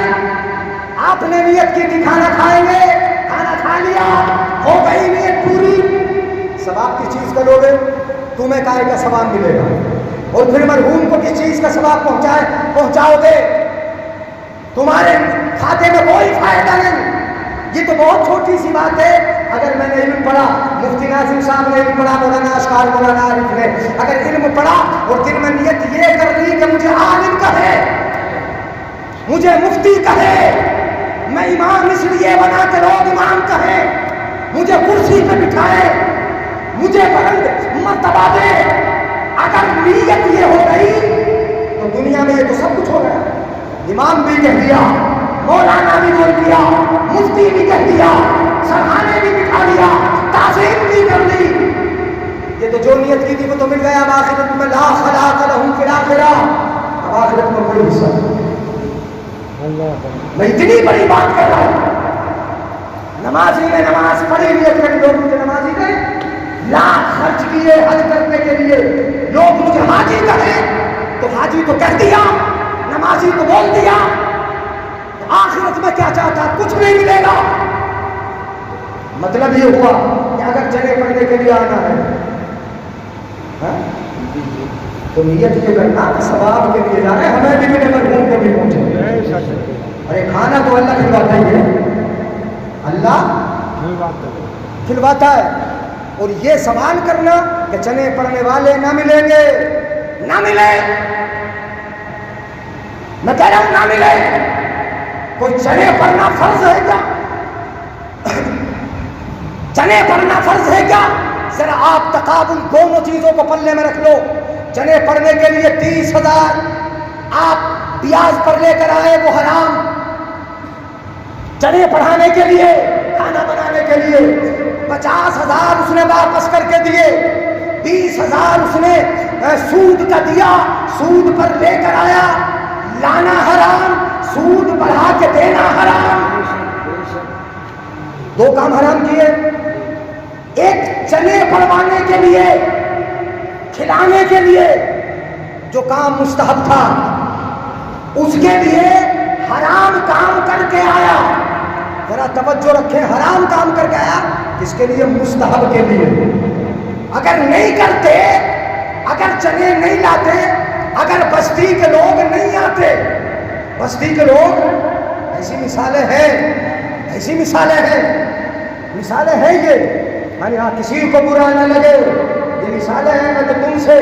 آپ نے نیت کی تھی کھانا کھائیں گے، کھانا کھا لیا، ہو گئی نیت پوری. ثواب کس چیز کا لوگے؟ تمہیں کائے کا ثواب ملے گا، اور پھر مرحوم کو کس چیز کا ثواب پہنچاؤ گے؟ تمہارے کھاتے میں کوئی فائدہ نہیں. یہ تو بہت چھوٹی سی بات ہے. اگر میں نے علم پڑھا، مفتی ناظم صاحب نے علم پڑھا، مولانا اشکار، مولانا عارف نے اگر علم پڑھا اور دل میں نیت یہ کر لی کہ مجھے عالم کہے، مجھے مفتی کہے، میں امام اس لیے بنا کے لوگ امام کہے، مجھے کرسی پہ بٹھائے، مجھے بلند مرتبہ دے، اگر نیت یہ ہو گئی تو دنیا میں یہ تو سب کچھ ہو گیا. امام بھی کہہ دیا, مولانا بھی بول دیا, مفتی بھی کہہ دیا, سرحانے بھی بٹھا دیا, تعظیم بھی کر دی. یہ تو جو نیت کی تھی وہ تو مل گیا. اب آخرت میں لا خلاق لہم فی الآخرہ, اب آخرت میں کوئی حصہ نہیں. میں اتنی بڑی بات کر رہا ہوں, نمازی نے نماز پڑھی, نیت کری لوگ مجھے نمازی کہیں, لاکھ خرچ کیے حج کرنے کے لیے, لوگ مجھے حاجی کہیں, تو حاجی تو کہہ دیا, نمازی تو بول دیا. تو آخرت میں کیا چاہتا, کچھ نہیں ملے گا. مطلب یہ ہوا کہ اگر چنے پڑھنے کے لیے آنا ہے تو نیت یہ کرنا ثواب کے لیے جا رہے, ہمیں بھی ملے مرحوم کو بھی پہنچے. ارے کھانا تو اللہ کھلواتا ہی ہے, اللہ کھلواتا ہے. اور یہ سوال کرنا کہ چنے پڑھنے والے نہ ملیں گے, نہ ملے, میں کہہ رہا ہوں نہ ملے. کوئی چنے پڑھنا فرض ہے کیا؟ چنے پڑھنا فرض ہے کیا؟ ذرا آپ تقابل دونوں چیزوں کو پلے میں رکھ لو. چنے پڑھنے کے لیے 30,000 آپ پیاز پر لے کر آئے, وہ حرام. چنے پڑھانے کے لیے, کھانا بنانے کے لیے 50,000 اس نے واپس کر کے دیے, 20,000 اس نے سود کا دیا, سود پر لے کر آیا, لانا حرام, سود بڑھا کے دینا حرام. دو کام حرام کیے. ایک چنے پڑوانے کے لیے, کھلانے کے لیے جو کام مستحب تھا, اس کے لیے حرام کام کر کے آیا. ذرا توجہ رکھیں, حرام کام کر کے آیا کس کے لیے؟ مستحب کے لیے. اگر نہیں کرتے, اگر چنے نہیں لاتے, اگر بستی کے لوگ نہیں آتے, بستی کے لوگ, ایسی مثالیں ہیں, ایسی مثالیں ہیں, مثالیں ہیں یہ. ہاں کسی کو برا نہ لگے, یہ مثالیں ہیں. میں تو تم سے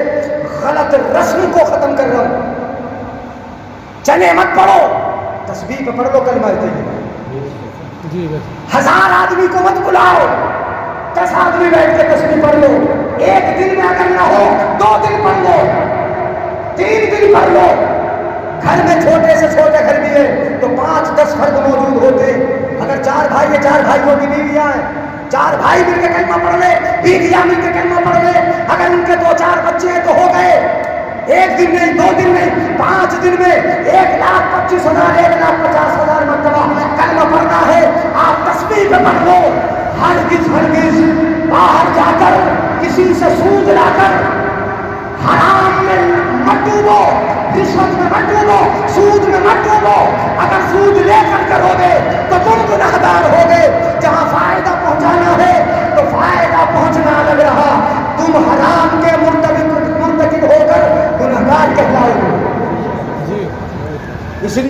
غلط رسم کو ختم کر رہا ہوں. چنے مت پڑھو, تسبیح پہ پڑھ لو کلمہ طیبہ. 1000 آدمی کو مت بلاؤ, 10 آدمی بیٹھ کے تسبیح پڑھ لو. ایک دن میں اگر نہ ہو 2 دن پڑھ لو, 3 دن پڑھ لو. گھر میں چھوٹے سے چھوٹے گھر بھی ہے تو 5-10 فرد موجود ہوتے. اگر 4 بھائی ہیں, 4 بھائیوں کی بیویاں ہیں, 4 بھائی مل کے کلمہ پڑھ لے, بیویاں مل کے کلمہ پڑھ لے. اگر ان کے 2-4 بچے ہیں تو ہو گئے. 1 دن نہیں, 2 دن نہیں, 5 دن میں 1,25,000 1,50,000 مرتبہ کلمہ پڑھنا ہے. آپ تسبیح پہ پڑھ لو. ہرگز باہر جا کر کسی سے سود لا کر حرام میں مت ڈوبو, رشوت میں مت ڈوبو, سود میں مت ڈوبو. اگر سود لے کر کرو گے تو تم گنہگار ہوگے. جہاں فائدہ پہنچانا ہے تو فائدہ پہنچنا لگ رہا, تم حرام کے مرتکب ہو کر گنہگار کہلاؤ گے. اس لیے